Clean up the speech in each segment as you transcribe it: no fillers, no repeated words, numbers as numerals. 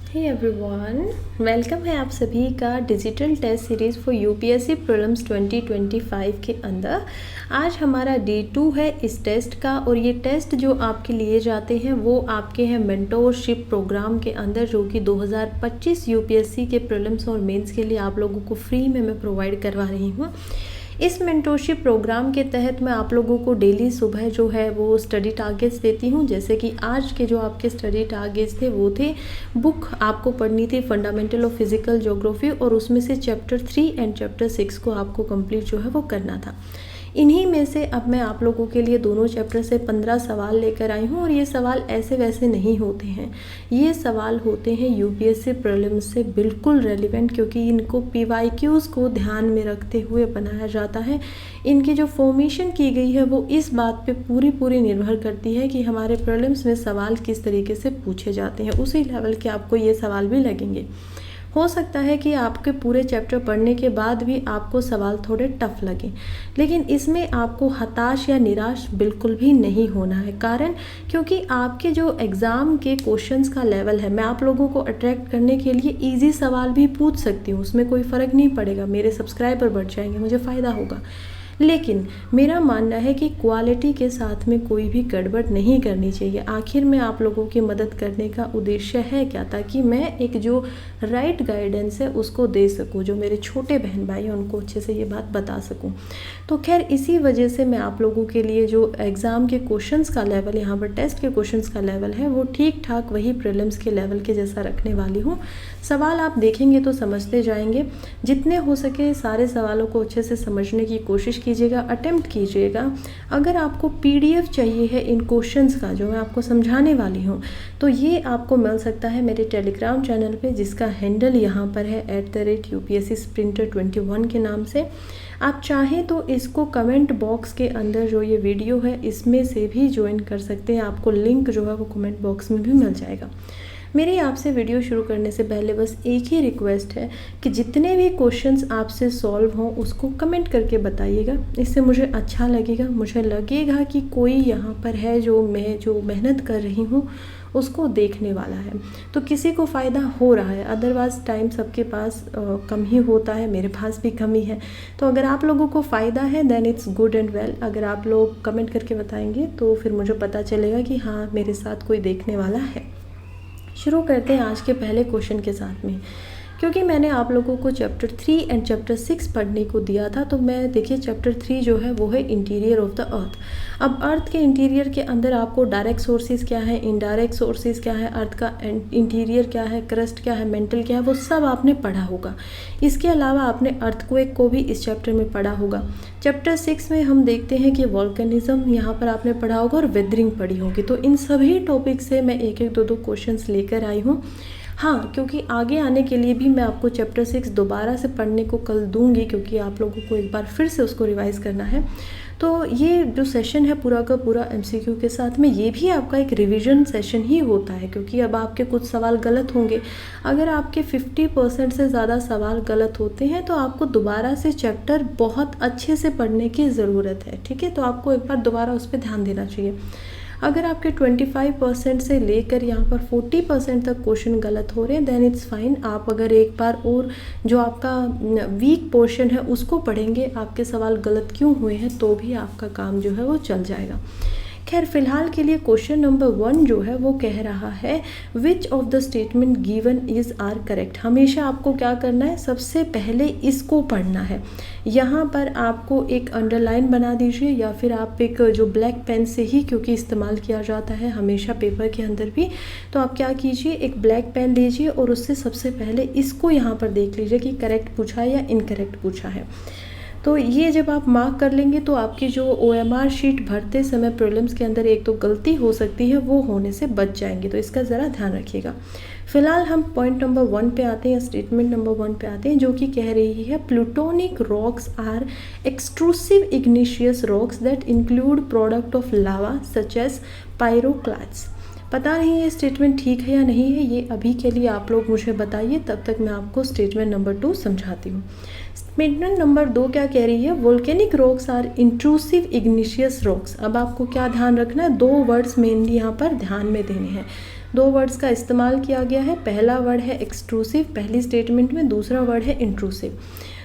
Hey everyone, welcome है आप सभी का digital test series for UPSC prelims 2025 के अंदर। आज हमारा डे 2 है इस टेस्ट का और ये टेस्ट जो आपके लिए जाते हैं वो आपके हैं मेंटोरशिप प्रोग्राम के अंदर, जो कि 2025 यूपीएससी के प्रीलिम्स और मेंस के लिए आप लोगों को फ्री में मैं प्रोवाइड करवा रही हूँ। इस मेंटोरशिप प्रोग्राम के तहत मैं आप लोगों को डेली सुबह जो है वो स्टडी टारगेट्स देती हूँ। जैसे कि आज के जो आपके स्टडी टारगेट्स थे वो थे, बुक आपको पढ़नी थी फंडामेंटल ऑफ फिजिकल ज्योग्राफी और उसमें से चैप्टर 3 एंड चैप्टर 6 को आपको कंप्लीट जो है वो करना था। इन्हीं में से अब मैं आप लोगों के लिए दोनों चैप्टर से 15 सवाल लेकर आई हूँ और ये सवाल ऐसे वैसे नहीं होते हैं। ये सवाल होते हैं यूपीएससी प्रीलिम्स से बिल्कुल रेलिवेंट, क्योंकि इनको पीवाईक्यूज को ध्यान में रखते हुए बनाया जाता है। इनकी जो फॉर्मेशन की गई है वो इस बात पे पूरी निर्भर करती है कि हमारे प्रीलिम्स में सवाल किस तरीके से पूछे जाते हैं। उसी लेवल के आपको ये सवाल भी लगेंगे। हो सकता है कि आपके पूरे चैप्टर पढ़ने के बाद भी आपको सवाल थोड़े टफ लगे, लेकिन इसमें आपको हताश या निराश बिल्कुल भी नहीं होना है। कारण क्योंकि आपके जो एग्ज़ाम के क्वेश्चंस का लेवल है, मैं आप लोगों को अट्रैक्ट करने के लिए इजी सवाल भी पूछ सकती हूँ, उसमें कोई फ़र्क नहीं पड़ेगा। मेरे सब्सक्राइबर बढ़ जाएंगे, मुझे फ़ायदा होगा। लेकिन मेरा मानना है कि क्वालिटी के साथ में कोई भी गड़बड़ नहीं करनी चाहिए। आखिर में आप लोगों की मदद करने का उद्देश्य है क्या? ताकि मैं एक जो राइट गाइडेंस है उसको दे सकूं, जो मेरे छोटे बहन भाई हैं उनको अच्छे से ये बात बता सकूं। तो खैर, इसी वजह से मैं आप लोगों के लिए जो एग्ज़ाम के क्वेश्चंस का लेवल, यहाँ पर टेस्ट के क्वेश्चंस का लेवल है, वो ठीक ठाक वही प्रीलिम्स के लेवल के जैसा रखने वाली हूँ। सवाल आप देखेंगे तो समझते जाएंगे। जितने हो सके सारे सवालों को अच्छे से समझने की कोशिश कीजिएगा, अटेम्प्ट कीजिएगा। अगर आपको पीडीएफ चाहिए है इन क्वेश्चंस का जो मैं आपको समझाने वाली हूँ, तो ये आपको मिल सकता है मेरे टेलीग्राम चैनल पे, जिसका हैंडल यहाँ पर है @UPSC Sprinter 21 के नाम से। आप चाहें तो इसको कमेंट बॉक्स के अंदर जो ये वीडियो है इसमें से भी ज्वाइन कर सकते हैं। आपको लिंक जो है वो कमेंट बॉक्स में भी मिल जाएगा। मेरी आपसे वीडियो शुरू करने से पहले बस एक ही रिक्वेस्ट है कि जितने भी क्वेश्चंस आपसे सॉल्व हों उसको कमेंट करके बताइएगा। इससे मुझे अच्छा लगेगा, मुझे लगेगा कि कोई यहाँ पर है जो मेहनत कर रही हूँ उसको देखने वाला है, तो किसी को फ़ायदा हो रहा है। अदरवाइज़ टाइम सबके पास कम ही होता है, मेरे पास भी कम ही है। तो अगर आप लोगों को फ़ायदा है then it's good and well. अगर आप लोग कमेंट करके बताएंगे तो फिर मुझे पता चलेगा कि हाँ, मेरे साथ कोई देखने वाला है। शुरू करते हैं आज के पहले क्वेश्चन के साथ में। क्योंकि मैंने आप लोगों को चैप्टर 3 एंड चैप्टर 6 पढ़ने को दिया था, तो मैं देखिए चैप्टर 3 जो है वो है इंटीरियर ऑफ द अर्थ। अब अर्थ के इंटीरियर के अंदर आपको डायरेक्ट सोर्सेज क्या है, इनडायरेक्ट सोर्सेज क्या है, अर्थ का इंटीरियर क्या है, क्रस्ट क्या है, मेंटल क्या है, वो सब आपने पढ़ा होगा। इसके अलावा आपने अर्थक्वेक को भी इस चैप्टर में पढ़ा होगा। चैप्टर 6 में हम देखते हैं कि वॉल्केनिज्म यहाँ पर आपने पढ़ा होगा और वेदरिंग पढ़ी होगी। तो इन सभी टॉपिक से मैं एक एक दो क्वेश्चंस लेकर आई हूँ। हाँ, क्योंकि आगे आने के लिए भी मैं आपको चैप्टर 6 दोबारा से पढ़ने को कल दूंगी, क्योंकि आप लोगों को एक बार फिर से उसको रिवाइज़ करना है। तो ये जो सेशन है पूरा का पूरा एमसीक्यू के साथ में, ये भी आपका एक रिवीजन सेशन ही होता है, क्योंकि अब आपके कुछ सवाल गलत होंगे। अगर आपके 50% से ज़्यादा सवाल गलत होते हैं तो आपको दोबारा से चैप्टर बहुत अच्छे से पढ़ने की ज़रूरत है। ठीक है, तो आपको एक बार दोबारा उस पर ध्यान देना चाहिए। अगर आपके 25% से लेकर यहाँ पर 40% तक क्वेश्चन गलत हो रहे हैं देन इट्स फाइन। आप अगर एक बार और जो आपका वीक पोर्शन है उसको पढ़ेंगे, आपके सवाल गलत क्यों हुए हैं, तो भी आपका काम जो है वो चल जाएगा। खैर, फिलहाल के लिए क्वेश्चन नंबर 1 जो है वो कह रहा है which of the statement given is are correct. हमेशा आपको क्या करना है, सबसे पहले इसको पढ़ना है। यहाँ पर आपको एक अंडरलाइन बना दीजिए, या फिर आप एक जो ब्लैक पेन से ही, क्योंकि इस्तेमाल किया जाता है हमेशा पेपर के अंदर भी, तो आप क्या कीजिए, एक ब्लैक पेन लीजिए और उससे सबसे पहले इसको यहाँ पर देख लीजिए कि करेक्ट पूछा है या इनकरेक्ट पूछा है। तो ये जब आप मार्क कर लेंगे तो आपकी जो OMR शीट भरते समय प्रीलिम्स के अंदर एक तो गलती हो सकती है, वो होने से बच जाएंगे। तो इसका ज़रा ध्यान रखिएगा। फिलहाल हम पॉइंट नंबर 1 पे आते हैं, स्टेटमेंट नंबर 1 पे आते हैं, जो कि कह रही है plutonic rocks are extrusive igneous rocks that include product of lava such as pyroclast. पता नहीं ये स्टेटमेंट ठीक है या नहीं है, ये अभी के लिए आप लोग मुझे बताइए, तब तक मैं आपको स्टेटमेंट नंबर 2 समझाती हूँ। स्टेटमेंट नंबर 2 क्या कह रही है, volcanic rocks are intrusive igneous rocks. अब आपको क्या ध्यान रखना है, 2 वर्ड्स मेनली यहाँ पर ध्यान में देने हैं। दो वर्ड्स का इस्तेमाल किया गया है। पहला वर्ड है एक्सट्रूसिव पहली स्टेटमेंट में, दूसरा वर्ड है इंट्रूसिव।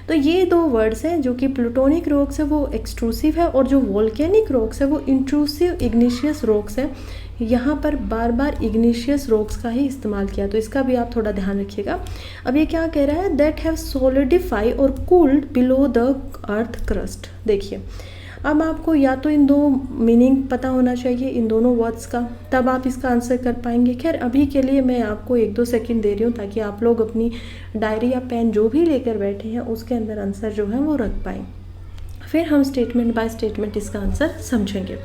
तो ये दो वर्ड्स हैं, जो कि प्लूटोनिक रॉक्स है वो एक्सट्रूसिव है और जो वोल्केनिक रॉक्स है वो इंट्रूसिव इग्निशियस रॉक्स है। यहाँ पर बार बार इग्निशियस रॉक्स का ही इस्तेमाल किया, तो इसका भी आप थोड़ा ध्यान रखिएगा। अब ये क्या कह रहा है, दैट हैव सॉलिडिफाई और cooled below the earth crust. देखिए, अब आपको या तो इन दो मीनिंग पता होना चाहिए इन दोनों वर्ड्स का, तब आप इसका आंसर कर पाएंगे। खैर अभी के लिए मैं आपको 1-2 सेकंड दे रही हूँ ताकि आप लोग अपनी डायरी या पेन जो भी लेकर बैठे हैं उसके अंदर आंसर जो है वो रख पाएँ। फिर हम स्टेटमेंट बाय स्टेटमेंट इसका आंसर समझेंगे।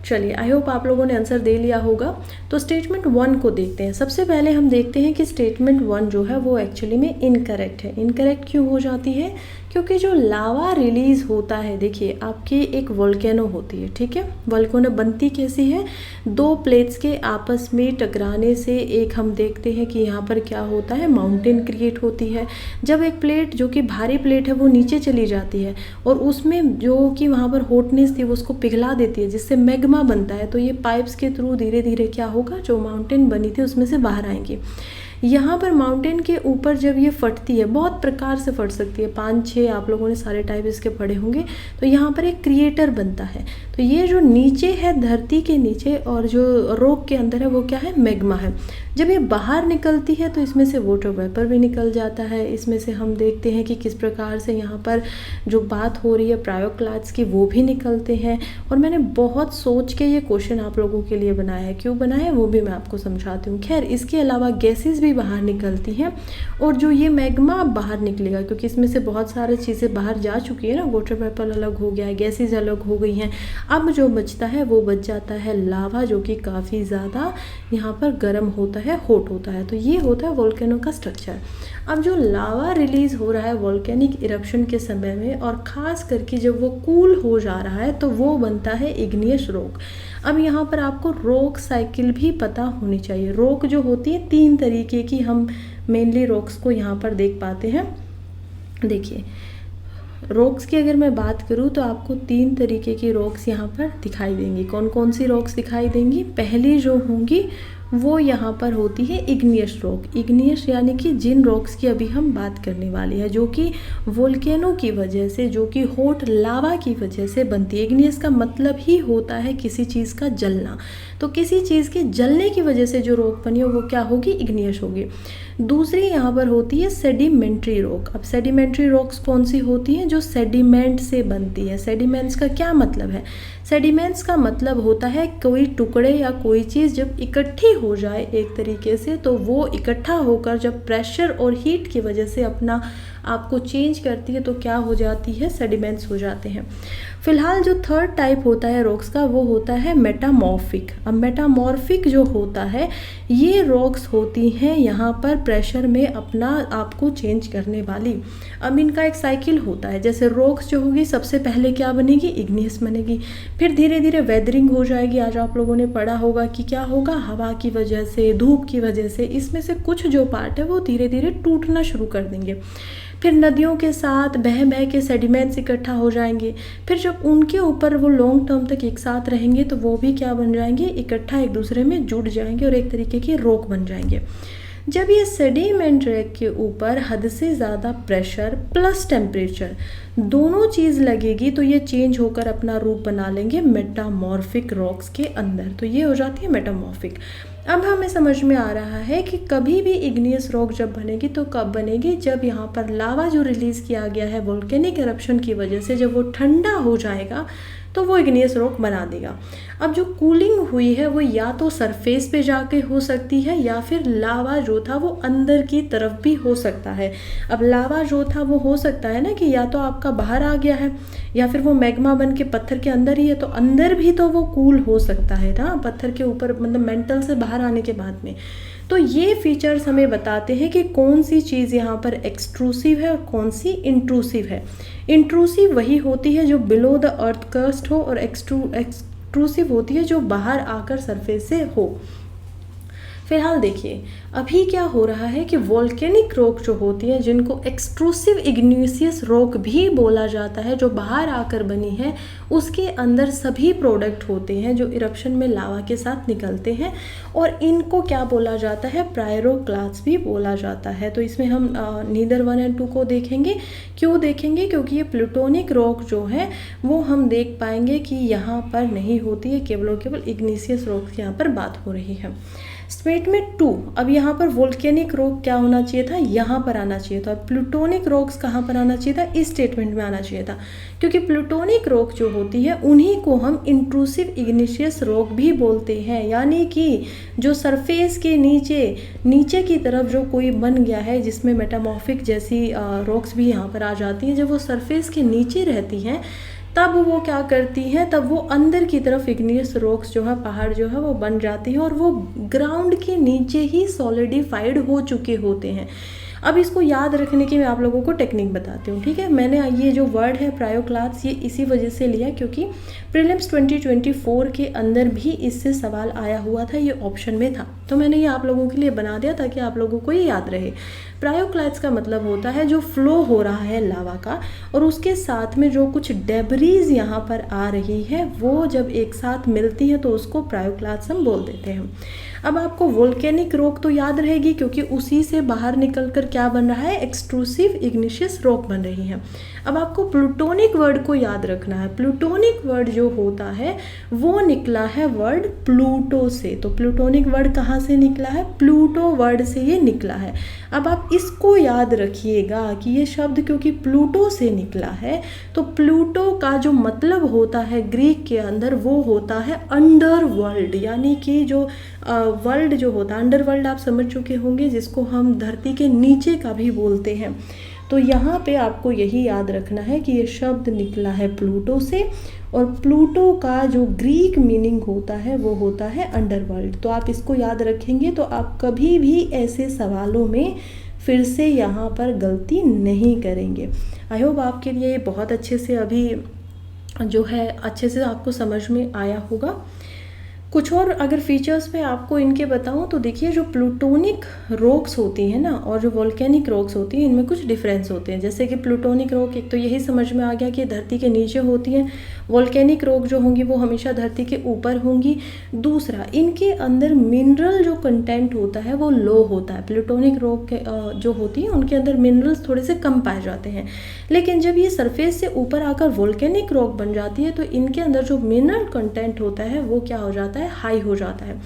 चलिए, आई होप आप लोगों ने आंसर दे लिया होगा। तो स्टेटमेंट 1 को देखते हैं। सबसे पहले हम देखते हैं कि स्टेटमेंट 1 जो है वो एक्चुअली में इनकरेक्ट है। इनकरेक्ट क्यों हो जाती है, क्योंकि जो लावा रिलीज़ होता है, देखिए आपकी एक वोल्केनो होती है, ठीक है। वोल्केनो बनती कैसी है, दो प्लेट्स के आपस में टकराने से एक हम देखते हैं कि यहाँ पर क्या होता है, माउंटेन क्रिएट होती है। जब एक प्लेट जो कि भारी प्लेट है वो नीचे चली जाती है और उसमें जो कि वहाँ पर हॉटनेस थी वो उसको पिघला देती है, जिससे मैग्मा बनता है। तो ये पाइप्स के थ्रू धीरे धीरे क्या होगा, जो माउंटेन बनी थी उसमें से बाहर आएंगी। यहाँ पर माउंटेन के ऊपर जब ये फटती है, बहुत प्रकार से फट सकती है, 5-6 आप लोगों ने सारे टाइप इसके पढ़े होंगे। तो यहाँ पर एक क्रिएटर बनता है। तो ये जो नीचे है धरती के नीचे और जो रॉक के अंदर है वो क्या है, मैग्मा है। जब ये बाहर निकलती है तो इसमें से वाटर वेपर भी निकल जाता है। इसमें से हम देखते हैं कि किस प्रकार से यहाँ पर जो बात हो रही है प्रायोक्लास्ट की वो भी निकलते हैं। और मैंने बहुत सोच के ये क्वेश्चन आप लोगों के लिए बनाया है, क्यों बनाया है वो भी मैं आपको समझाती हूँ। खैर इसके अलावा गैसेस भी बाहर निकलती हैं और जो ये मैग्मा बाहर निकलेगा, क्योंकि इसमें से बहुत सारी चीज़ें बाहर जा चुकी है ना, वाटर वेपर अलग हो गया है, गैसेस अलग हो गई हैं। अब जो बचता है वो बच जाता है लावा, जो कि काफ़ी ज़्यादा यहाँ पर गर्म होता है, हॉट होता है। तो ये होता है वोल्केनो का स्ट्रक्चर। अब जो लावा रिलीज़ हो रहा है वोल्केनिक इरप्शन के समय में, और ख़ास करके जब वो कूल हो जा रहा है, तो वो बनता है इग्नियस रॉक। अब यहाँ पर आपको रॉक साइकिल भी पता होनी चाहिए। रॉक जो होती है 3 तरीके की, हम मेनली रॉक्स को यहाँ पर देख पाते हैं। देखिए, रॉक्स की अगर मैं बात करूँ तो आपको 3 तरीके की रॉक्स यहाँ पर दिखाई देंगी। कौन कौन सी रॉक्स दिखाई देंगी, पहली जो होंगी वो यहाँ पर होती है इग्नियस रॉक। इग्नियस यानी कि जिन रॉक्स की अभी हम बात करने वाली है, जो कि वोल्केनो की वजह से, जो कि हॉट लावा की वजह से बनती है। इग्नियस का मतलब ही होता है किसी चीज़ का जलना। तो किसी चीज़ के जलने की वजह से जो रॉक बनी हो वो क्या होगी, इग्नियस होगी। दूसरी यहाँ पर होती है सेडिमेंट्री रॉक। अब सेडिमेंट्री रॉक्स कौन सी होती हैं, जो सेडिमेंट से बनती है। सेडिमेंट्स का क्या मतलब है, सेडिमेंट्स का मतलब होता है कोई टुकड़े या कोई चीज़ जब इकट्ठी हो जाए एक तरीके से, तो वो इकट्ठा होकर जब प्रेशर और हीट की वजह से अपना आपको चेंज करती है तो क्या हो जाती है, सेडिमेंट्स हो जाते हैं। फिलहाल जो थर्ड टाइप होता है रॉक्स का वो होता है मेटामॉर्फिक। अब मेटामॉर्फिक जो होता है, ये रॉक्स होती हैं यहाँ पर प्रेशर में अपना आपको चेंज करने वाली। अब इनका एक साइकिल होता है, जैसे रॉक्स जो होगी सबसे पहले क्या बनेगी, इग्नियस बनेगी, फिर धीरे धीरे वेदरिंग हो जाएगी। आज आप लोगों ने पढ़ा होगा कि क्या होगा, हवा की वजह से, धूप की वजह से इसमें से कुछ जो पार्ट है वो धीरे धीरे टूटना शुरू कर देंगे। फिर नदियों के साथ बह बह के सेडिमेंट्स इकट्ठा हो जाएंगे। फिर जब उनके ऊपर वो लॉन्ग टर्म तक एक साथ रहेंगे तो वो भी क्या बन जाएंगे, इकट्ठा एक दूसरे में जुड़ जाएंगे और एक तरीके की रॉक बन जाएंगे। जब ये सेडिमेंट रॉक के ऊपर हद से ज़्यादा प्रेशर प्लस टेम्परेचर दोनों चीज़ लगेगी तो ये चेंज होकर अपना रूप बना लेंगे मेटामॉर्फिक रॉक्स के अंदर। तो ये हो जाती है मेटामॉर्फिक। अब हमें समझ में आ रहा है कि कभी भी इग्नियस रॉक जब बनेगी तो कब बनेगी, जब यहाँ पर लावा जो रिलीज़ किया गया है वोल्केनिक एरप्शन की वजह से, जब वो ठंडा हो जाएगा तो वो इग्नियस रॉक बना देगा। अब जो कूलिंग हुई है वो या तो सरफेस पे जाके हो सकती है या फिर लावा जो था वो अंदर की तरफ भी हो सकता है। अब लावा जो था वो हो सकता है ना कि या तो आपका बाहर आ गया है या फिर वो मैग्मा बन के पत्थर के अंदर ही है, तो अंदर भी तो वो कूल हो सकता है ना, पत्थर के ऊपर, मतलब मेंटल से बाहर आने के बाद में। तो ये फीचर्स हमें बताते हैं कि कौन सी चीज़ यहाँ पर एक्सट्रूसिव है और कौन सी इंट्रूसिव है। इंट्रूसिव वही होती है जो बिलो द अर्थ क्रस्ट हो, और एक्सट्रूसिव होती है जो बाहर आकर सरफेस से हो। फिलहाल देखिए अभी क्या हो रहा है कि वोल्केनिक रॉक जो होती है, जिनको एक्सट्रूसिव इग्निशियस रॉक भी बोला जाता है, जो बाहर आकर बनी है, उसके अंदर सभी प्रोडक्ट होते हैं जो इरप्शन में लावा के साथ निकलते हैं, और इनको क्या बोला जाता है, पायरोक्लास्ट भी बोला जाता है। तो इसमें हम नीदर 1 और 2 को देखेंगे। क्यों देखेंगे? क्योंकि ये प्लूटोनिक रॉक जो है वो हम देख पाएंगे कि यहाँ पर नहीं होती है, केवल और केवल इग्निशियस रॉक की यहाँ पर बात हो रही है। स्टेटमेंट 2, अब यहाँ पर वोल्केनिक रॉक क्या होना चाहिए था, यहाँ पर आना चाहिए था। प्लूटोनिक रॉक्स कहाँ पर आना चाहिए था, इस स्टेटमेंट में आना चाहिए था, क्योंकि प्लूटोनिक रॉक जो होती है उन्हीं को हम इंट्रूसिव इग्निशियस रॉक भी बोलते हैं। यानी कि जो सरफेस के नीचे की तरफ जो कोई बन गया है, जिसमें मेटामॉर्फिक जैसी रॉक्स भी यहाँ पर आ जाती हैं, जब वो सरफेस के नीचे रहती हैं तब वो क्या करती हैं, तब वो अंदर की तरफ इग्नियस रॉक्स जो है, पहाड़ जो है वो बन जाती है, और वो ग्राउंड के नीचे ही सॉलिडिफाइड हो चुके होते हैं। अब इसको याद रखने की मैं आप लोगों को टेक्निक बताती हूँ, ठीक है। मैंने ये जो वर्ड है प्रायोक्लास्ट, ये इसी वजह से लिया क्योंकि प्रीलिम्स 2024 के अंदर भी इससे सवाल आया हुआ था, ये ऑप्शन में था, तो मैंने ये आप लोगों के लिए बना दिया ताकि आप लोगों को ये याद रहे। प्रायोक्लास्ट का मतलब होता है जो फ्लो हो रहा है लावा का, और उसके साथ में जो कुछ डेब्रीज यहाँ पर आ रही है, वो जब एक साथ मिलती है तो उसको प्रायोक्लास्ट हम बोल देते हैं। अब आपको वोल्केनिक रॉक तो याद रहेगी क्योंकि उसी से बाहर निकलकर क्या बन रहा है, एक्सट्रूसिव इग्निशियस रॉक बन रही है। अब आपको प्लूटोनिक वर्ड को याद रखना है। प्लूटोनिक वर्ड जो होता है वो निकला है वर्ड प्लूटो से। तो प्लूटोनिक वर्ड कहाँ से निकला है, प्लूटो वर्ड से ये निकला है। अब आप इसको याद रखिएगा कि ये शब्द क्योंकि प्लूटो से निकला है, तो प्लूटो का जो मतलब होता है ग्रीक के अंदर, वो होता है अंडर वर्ल्ड। यानी कि जो वर्ल्ड जो होता है, अंडर वर्ल्ड आप समझ चुके होंगे, जिसको हम धरती के नीचे का भी बोलते हैं। तो यहाँ पे आपको यही याद रखना है कि ये शब्द निकला है प्लूटो से, और प्लूटो का जो ग्रीक मीनिंग होता है वो होता है अंडरवर्ल्ड। तो आप इसको याद रखेंगे तो आप कभी भी ऐसे सवालों में फिर से यहाँ पर गलती नहीं करेंगे। आई होप आपके लिए ये बहुत अच्छे से अभी जो है अच्छे से आपको समझ में आया होगा। कुछ और अगर फीचर्स मैं आपको इनके बताऊं तो देखिए, जो प्लूटोनिक रॉक्स होती हैं ना और जो वोल्केनिक रॉक्स होती हैं, इनमें कुछ डिफरेंस होते हैं। जैसे कि प्लूटोनिक रॉक, एक तो यही समझ में आ गया कि धरती के नीचे होती हैं। वोल्केनिक रॉक जो होंगी वो हमेशा धरती के ऊपर होंगी। दूसरा, इनके अंदर मिनरल जो कंटेंट होता है वो लो होता है। प्लूटोनिक रॉक जो होती है उनके अंदर मिनरल्स थोड़े से कम पाए जाते हैं। लेकिन जब ये सरफेस से ऊपर आकर वोल्केनिक रॉक बन जाती है तो इनके अंदर जो मिनरल कंटेंट होता है वो क्या हो जाता है, हाई हो जाता है।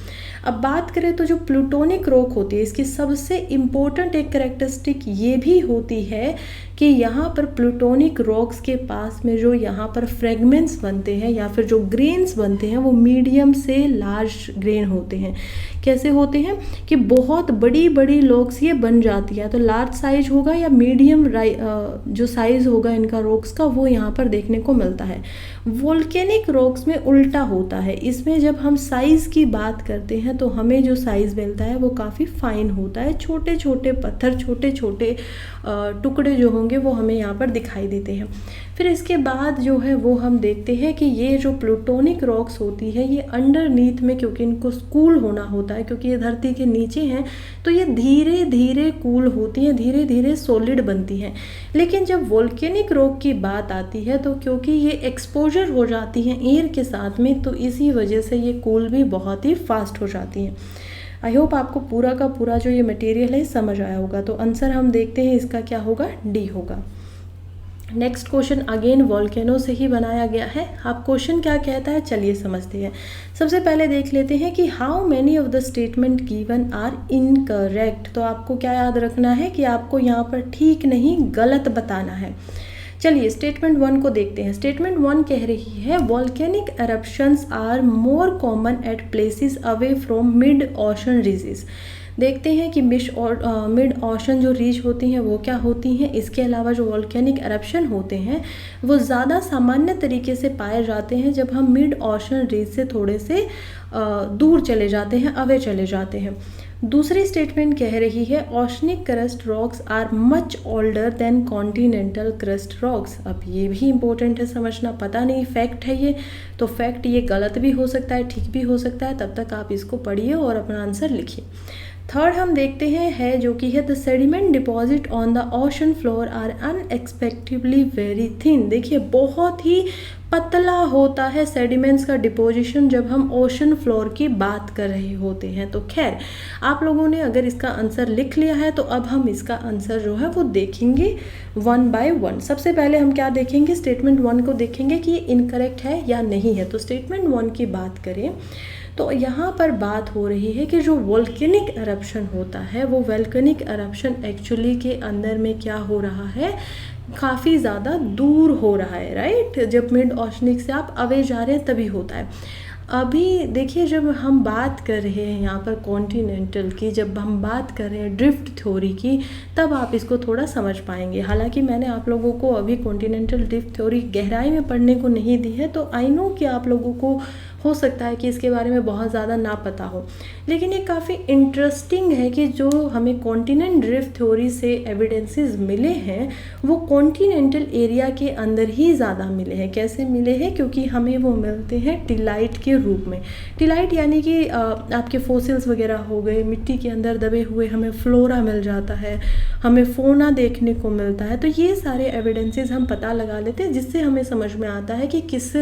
अब बात करें तो जो प्लूटोनिक रॉक होती है, इसकी सबसे इम्पोर्टेंट एक कैरेक्टरिस्टिक ये भी होती है कि यहाँ पर प्लूटोनिक रॉक्स के पास में जो यहाँ पर फ्रेगमेंट्स बनते हैं या फिर जो ग्रेन्स बनते हैं वो मीडियम से लार्ज ग्रेन होते हैं। कैसे होते हैं कि बहुत बड़ी बड़ी रॉक्स ये बन जाती है, तो लार्ज साइज होगा या मीडियम जो साइज होगा इनका रॉक्स का वो यहाँ पर देखने को मिलता है। वोल्केनिक रॉक्स में उल्टा होता है। इसमें जब हम साइज़ की बात करते हैं तो हमें जो साइज़ मिलता है वो काफ़ी फाइन होता है। छोटे छोटे पत्थर, छोटे छोटे टुकड़े जो होंगे वो हमें यहाँ पर दिखाई देते हैं। फिर इसके बाद जो है वो हम देखते हैं कि ये जो प्लूटोनिक रॉक्स होती है ये अंडरनीथ में, क्योंकि इनको कूल होना होता है, क्योंकि ये धरती के नीचे हैं, तो ये धीरे धीरे कूल होती हैं, धीरे धीरे सॉलिड बनती हैं। लेकिन जब वोल्केनिक रॉक की बात आती है तो क्योंकि ये एक्सपोजर हो जाती हैं एयर के साथ में, तो इसी वजह से ये कूल भी बहुत ही फास्ट हो जाती हैं। आई होप आपको पूरा का पूरा जो ये मटेरियल है समझ आया होगा। तो आंसर हम देखते हैं इसका क्या होगा, डी होगा। नेक्स्ट क्वेश्चन अगेन वोल्केनो से ही बनाया गया है। आप क्वेश्चन क्या कहता है चलिए समझते हैं। सबसे पहले देख लेते हैं कि how many of the statement given are incorrect. तो आपको क्या याद रखना है कि आपको यहाँ पर ठीक नहीं गलत बताना है। चलिए स्टेटमेंट 1 को देखते हैं। स्टेटमेंट 1 कह रही है volcanic eruptions are more common at places away from mid ocean ridges. देखते हैं कि मिड ओशन जो रीज होती हैं वो क्या होती हैं। इसके अलावा जो वॉल्केनिक एरप्शन होते हैं वो ज़्यादा सामान्य तरीके से पाए जाते हैं जब हम मिड ओशन रीज से थोड़े से दूर चले जाते हैं, अवे चले जाते हैं। दूसरी स्टेटमेंट कह रही है oceanic crust rocks are much older than continental crust rocks. अब ये भी इंपॉर्टेंट है समझना, पता नहीं फैक्ट है ये, तो फैक्ट ये गलत भी हो सकता है, ठीक भी हो सकता है, तब तक आप इसको पढ़िए और अपना आंसर लिखिए। थर्ड हम देखते हैं है जो कि है the sediment deposit on the ocean floor are unexpectedly very thin. देखिए बहुत ही पतला होता है सेडिमेंट्स का डिपोजिशन जब हम ओशन फ्लोर की बात कर रहे होते हैं। तो खैर आप लोगों ने अगर इसका आंसर लिख लिया है तो अब हम इसका आंसर जो है वो देखेंगे वन बाय वन। सबसे पहले हम क्या देखेंगे, स्टेटमेंट 1 को देखेंगे कि ये इनकरेक्ट है या नहीं है। तो स्टेटमेंट 1 की बात करें तो यहाँ पर बात हो रही है कि जो वोल्केनिक एरप्शन होता है वो वोल्केनिक एरप्शन एक्चुअली के अंदर में क्या हो रहा है, काफ़ी ज़्यादा दूर हो रहा है, राइट। जब मिड ओशनिक से आप अवे जा रहे हैं तभी होता है। अभी देखिए जब हम बात कर रहे हैं यहाँ पर कॉन्टिनेंटल की, जब हम बात कर रहे हैं ड्रिफ्ट थ्योरी की, तब आप इसको थोड़ा समझ पाएंगे। हालांकि मैंने आप लोगों को अभी कॉन्टिनेंटल ड्रिफ्ट थ्योरी गहराई में पढ़ने को नहीं दी है, तो आई नो कि आप लोगों को हो सकता है कि इसके बारे में बहुत ज़्यादा ना पता हो, लेकिन ये काफ़ी इंटरेस्टिंग है कि जो हमें कॉन्टिनेंट ड्रिफ्ट थ्योरी से एविडेंसेस मिले हैं वो कॉन्टिनेंटल एरिया के अंदर ही ज़्यादा मिले हैं। कैसे मिले हैं, क्योंकि हमें वो मिलते हैं टिलाइट के रूप में। टिलाइट यानी कि आपके फोसिल्स वगैरह हो गए, मिट्टी के अंदर दबे हुए हमें फ्लोरा मिल जाता है, हमें फोना देखने को मिलता है। तो ये सारे एविडेंसेस हम पता लगा लेते हैं, जिससे हमें समझ में आता है कि किस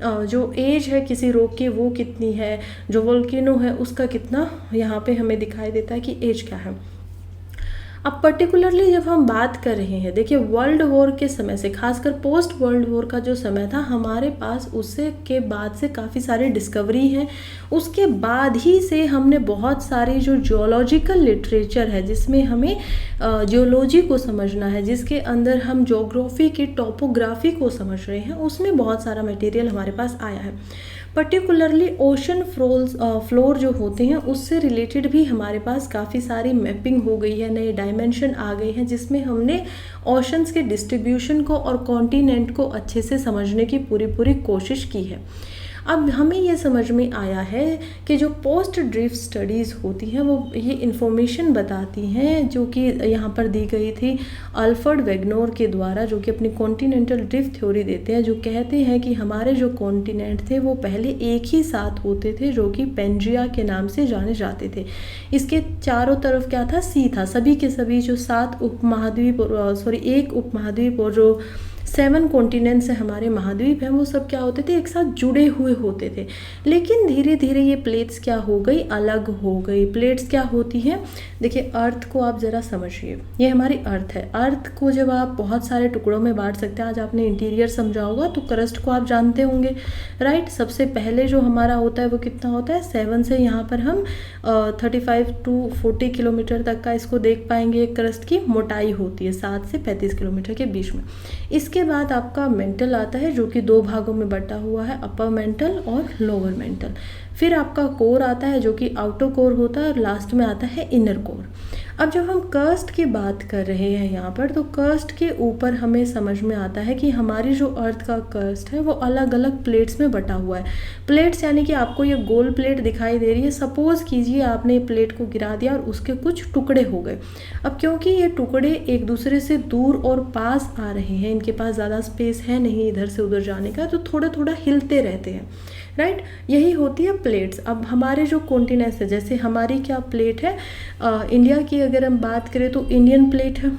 जो एज है किसी रॉक की वो कितनी है, जो वोल्केनो है उसका कितना यहाँ पे हमें दिखाई देता है कि एज क्या है। अब पर्टिकुलरली जब हम बात कर रहे हैं, देखिए वर्ल्ड वॉर के समय से, खासकर पोस्ट वर्ल्ड वॉर का जो समय था हमारे पास, उससे के बाद से काफ़ी सारी डिस्कवरी हैं। उसके बाद ही से हमने बहुत सारी जो जियोलॉजिकल लिटरेचर है जिसमें हमें जियोलॉजी को समझना है, जिसके अंदर हम ज्योग्राफी की टोपोग्राफी को समझ रहे हैं, उसमें बहुत सारा मटेरियल हमारे पास आया है। पर्टिकुलरली ओशन फ्लोर जो होते हैं उससे रिलेटेड भी हमारे पास काफ़ी सारी मैपिंग हो गई है, नए डायमेंशन आ गए हैं, जिसमें हमने ओशंस के डिस्ट्रीब्यूशन को और कॉन्टिनेंट को अच्छे से समझने की पूरी कोशिश की है। अब हमें ये समझ में आया है कि जो पोस्ट ड्रिफ्ट स्टडीज़ होती हैं वो ये इन्फॉर्मेशन बताती हैं जो कि यहाँ पर दी गई थी अल्फ्रेड वेगनोर के द्वारा, जो कि अपनी कॉन्टिनेंटल ड्रिफ्ट थ्योरी देते हैं, जो कहते हैं कि हमारे जो कॉन्टिनेंट थे वो पहले एक ही साथ होते थे जो कि पेंजिया के नाम से जाने जाते थे। इसके चारों तरफ क्या था, सी था। सभी के सभी जो 7 उपमहाद्वीप एक उपमहाद्वीप और जो 7 कॉन्टिनेंट्स है हमारे महाद्वीप हैं, वो सब क्या होते थे, एक साथ जुड़े हुए होते थे। लेकिन धीरे धीरे ये प्लेट्स क्या हो गई, अलग हो गई। प्लेट्स क्या होती हैं, देखिए अर्थ को आप ज़रा समझिए, ये हमारी अर्थ है। अर्थ को जब आप बहुत सारे टुकड़ों में बांट सकते हैं, आज आपने इंटीरियर समझा होगा तो क्रस्ट को आप जानते होंगे, राइट। सबसे पहले जो हमारा होता है वो कितना होता है, 7 से यहाँ पर हम 35 to 40 किलोमीटर तक का इसको देख पाएंगे। क्रस्ट की मोटाई होती है 7 से 35 किलोमीटर के बीच में। इसके बाद आपका मेंटल आता है जो कि 2 भागों में बटा हुआ है, अपर मेंटल और लोअर मेंटल। फिर आपका कोर आता है जो कि आउटर कोर होता है, और लास्ट में आता है इनर कोर। अब जब हम कर्स्ट की बात कर रहे हैं यहाँ पर, तो कर्स्ट के ऊपर हमें समझ में आता है कि हमारी जो अर्थ का कर्स्ट है वो अलग अलग प्लेट्स में बटा हुआ है। प्लेट्स यानी कि आपको ये गोल प्लेट दिखाई दे रही है, सपोज कीजिए आपने प्लेट को गिरा दिया और उसके कुछ टुकड़े हो गए। अब क्योंकि ये टुकड़े एक दूसरे से दूर और पास आ रहे हैं, इनके पास ज़्यादा स्पेस है नहीं इधर से उधर जाने का, तो थोड़ा थोड़ा हिलते रहते हैं, राइट। यही होती है प्लेट्स। अब हमारे जो कॉन्टिनेंट्स है, जैसे हमारी क्या प्लेट है, इंडिया की अगर हम बात करें तो इंडियन प्लेट है।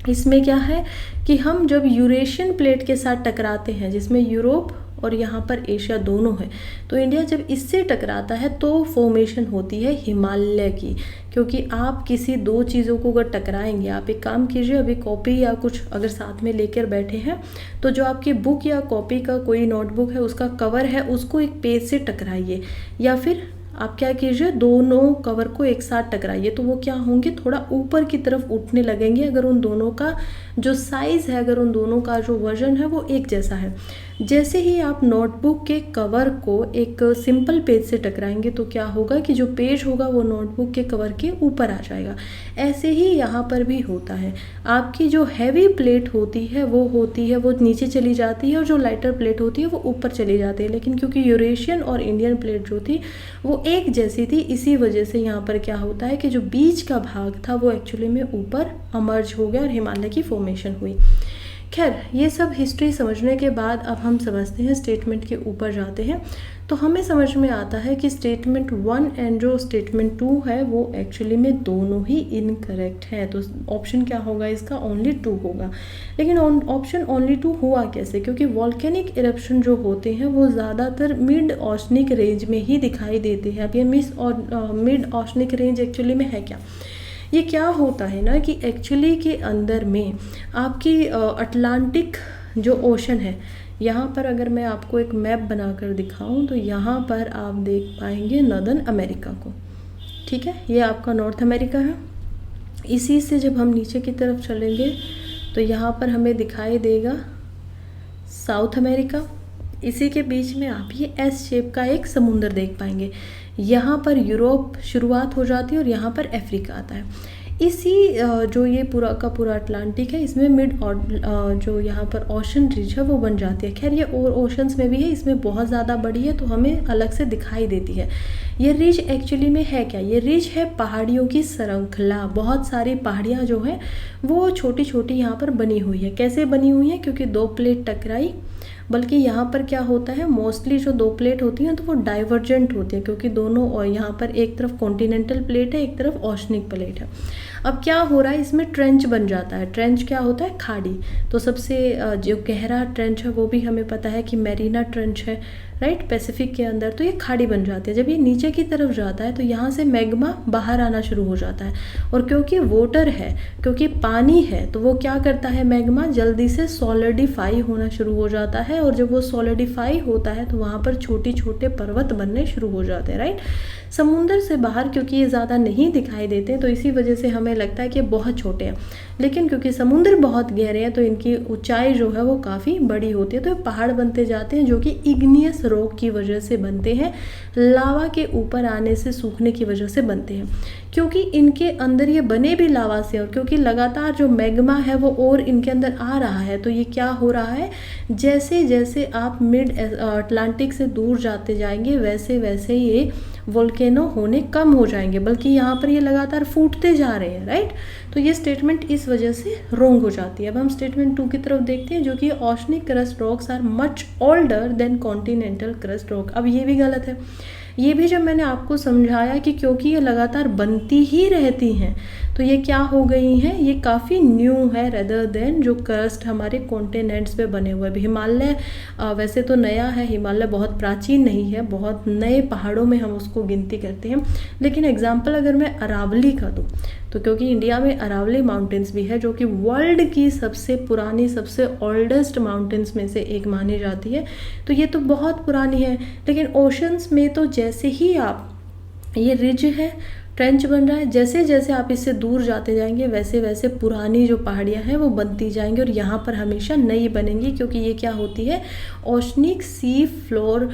इसमें क्या है कि हम जब यूरेशियन प्लेट के साथ टकराते हैं, जिसमें यूरोप और यहाँ पर एशिया दोनों है, तो इंडिया जब इससे टकराता है तो फॉर्मेशन होती है हिमालय की। क्योंकि आप किसी 2 चीज़ों को अगर टकराएंगे, आप एक काम कीजिए, अभी कॉपी या कुछ अगर साथ में लेकर बैठे हैं तो जो आपकी बुक या कॉपी का कोई नोटबुक है उसका कवर है उसको एक पेज से टकराइए, या फिर आप क्या कीजिए, दोनों कवर को एक साथ टकराइए, तो वो क्या होंगे, थोड़ा ऊपर की तरफ उठने लगेंगे अगर उन दोनों का जो साइज़ है, अगर उन दोनों का जो वजन है वो एक जैसा है। जैसे ही आप नोटबुक के कवर को एक सिंपल पेज से टकराएंगे तो क्या होगा कि जो पेज होगा वो नोटबुक के कवर के ऊपर आ जाएगा। ऐसे ही यहाँ पर भी होता है, आपकी जो हैवी प्लेट होती है वो नीचे चली जाती है और जो लाइटर प्लेट होती है वो ऊपर चली जाती है। लेकिन क्योंकि यूरेशियन और इंडियन प्लेट जो थी वो एक जैसी थी, इसी वजह से यहाँ पर क्या होता है कि जो बीच का भाग था वो एक्चुअली में ऊपर अमर्ज हो गया और हिमालय की फॉर्मेशन हुई। खैर, ये सब हिस्ट्री समझने के बाद अब हम समझते हैं, स्टेटमेंट के ऊपर जाते हैं। तो हमें समझ में आता है कि स्टेटमेंट 1 एंड जो स्टेटमेंट 2 है वो एक्चुअली में दोनों ही इनकरेक्ट है। तो ऑप्शन क्या होगा इसका? ओनली 2 होगा। लेकिन ऑप्शन ओनली 2 हुआ कैसे? क्योंकि वॉल्केनिक इरप्शन जो होते हैं वो ज़्यादातर मिड ओशनिक रेंज में ही दिखाई देते हैं। अब ये मिड ओशनिक रेंज एक्चुअली में है क्या? ये क्या होता है ना कि एक्चुअली के अंदर में आपकी अटलांटिक जो ओशन है, यहाँ पर अगर मैं आपको एक मैप बनाकर दिखाऊं तो यहाँ पर आप देख पाएंगे नॉर्दर्न अमेरिका को। ठीक है, ये आपका नॉर्थ अमेरिका है। इसी से जब हम नीचे की तरफ चलेंगे तो यहाँ पर हमें दिखाई देगा साउथ अमेरिका। इसी के बीच में आप ये एस शेप का एक समुंदर देख पाएंगे। यहाँ पर यूरोप शुरुआत हो जाती है और यहाँ पर अफ्रीका आता है। इसी जो ये पूरा का पूरा अटलांटिक है, इसमें मिड जो यहाँ पर ओशन रिज है वो बन जाती है। खैर, ये और ओशंस में भी है, इसमें बहुत ज़्यादा बड़ी है तो हमें अलग से दिखाई देती है। ये रिज एक्चुअली में है क्या? ये रिज है पहाड़ियों की श्रृंखला। बहुत सारी पहाड़ियाँ जो हैं वो छोटी छोटी यहाँ पर बनी हुई है। कैसे बनी हुई है? क्योंकि 2 प्लेट टकराई। बल्कि यहाँ पर क्या होता है, मोस्टली जो 2 प्लेट होती हैं तो वो डाइवर्जेंट होती है, क्योंकि दोनों, और यहाँ पर एक तरफ कॉन्टिनेंटल प्लेट है, एक तरफ ओशनिक प्लेट है। अब क्या हो रहा है, इसमें ट्रेंच बन जाता है। ट्रेंच क्या होता है? खाड़ी। तो सबसे जो गहरा ट्रेंच है वो भी हमें पता है कि मैरीना ट्रेंच है, राइट, पैसिफिक के अंदर। तो ये खाड़ी बन जाती है। जब ये नीचे की तरफ जाता है तो यहाँ से मैग्मा बाहर आना शुरू हो जाता है, और क्योंकि वाटर है, क्योंकि पानी है, तो वो क्या करता है, मैग्मा जल्दी से सॉलिडिफाई होना शुरू हो जाता है। और जब वो सॉलिडिफाई होता है तो वहाँ पर छोटे छोटे पर्वत बनने शुरू हो जाते हैं, राइट। समुंदर से बाहर क्योंकि ये ज़्यादा नहीं दिखाई देते तो इसी वजह से हमें लगता है कि ये बहुत छोटे हैं, लेकिन क्योंकि समुद्र बहुत गहरे हैं तो इनकी ऊंचाई जो है वो काफ़ी बड़ी होती है। तो ये पहाड़ बनते जाते हैं जो कि इग्नियस रॉक की वजह से बनते हैं, लावा के ऊपर आने से सूखने की वजह से बनते हैं। क्योंकि इनके अंदर ये बने भी लावा से, और क्योंकि लगातार जो मैग्मा है वो और इनके अंदर आ रहा है, तो ये क्या हो रहा है, जैसे जैसे आप मिड अटलांटिक से दूर जाते जाएंगे वैसे वैसे ये वोल्केनो होने कम हो जाएंगे, बल्कि यहाँ पर ये लगातार फूटते जा रहे हैं, राइट। तो ये स्टेटमेंट इस वजह से रॉन्ग हो जाती है। अब हम स्टेटमेंट 2 की तरफ देखते हैं, जो कि oceanic crust rocks are much older than continental crust rock. अब ये भी गलत है। ये भी जब मैंने आपको समझाया कि क्योंकि ये लगातार बनती ही रहती हैं तो ये क्या हो गई हैं, ये काफ़ी न्यू है रेदर देन जो क्रस्ट हमारे कॉन्टिनेंट्स पे बने हुए हैं। हिमालय वैसे तो नया है, हिमालय बहुत प्राचीन नहीं है, बहुत नए पहाड़ों में हम उसको गिनती करते हैं। लेकिन एग्जाम्पल अगर मैं अरावली का दूँ तो क्योंकि इंडिया में अरावली माउंटेन्स भी है जो कि वर्ल्ड की सबसे पुरानी, सबसे ओल्डेस्ट माउंटेन्स में से एक मानी जाती है, तो ये तो बहुत पुरानी है। लेकिन ओशंस में तो जैसे ही आप, ये रिज है, ट्रेंच बन रहा है, जैसे जैसे आप इससे दूर जाते जाएंगे वैसे वैसे पुरानी जो पहाड़ियाँ हैं वो बनती जाएंगी और यहाँ पर हमेशा नई बनेंगी। क्योंकि ये क्या होती है, oceanic sea floor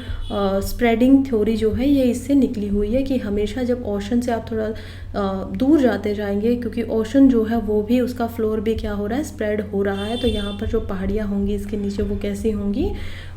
spreading theory जो है ये इससे निकली हुई है कि हमेशा जब ओशन से आप थोड़ा दूर जाते जाएंगे, क्योंकि ओशन जो है वो भी, उसका फ्लोर भी क्या हो रहा है, स्प्रेड हो रहा है, तो यहाँ पर जो पहाड़ियाँ होंगी इसके नीचे वो कैसी होंगी,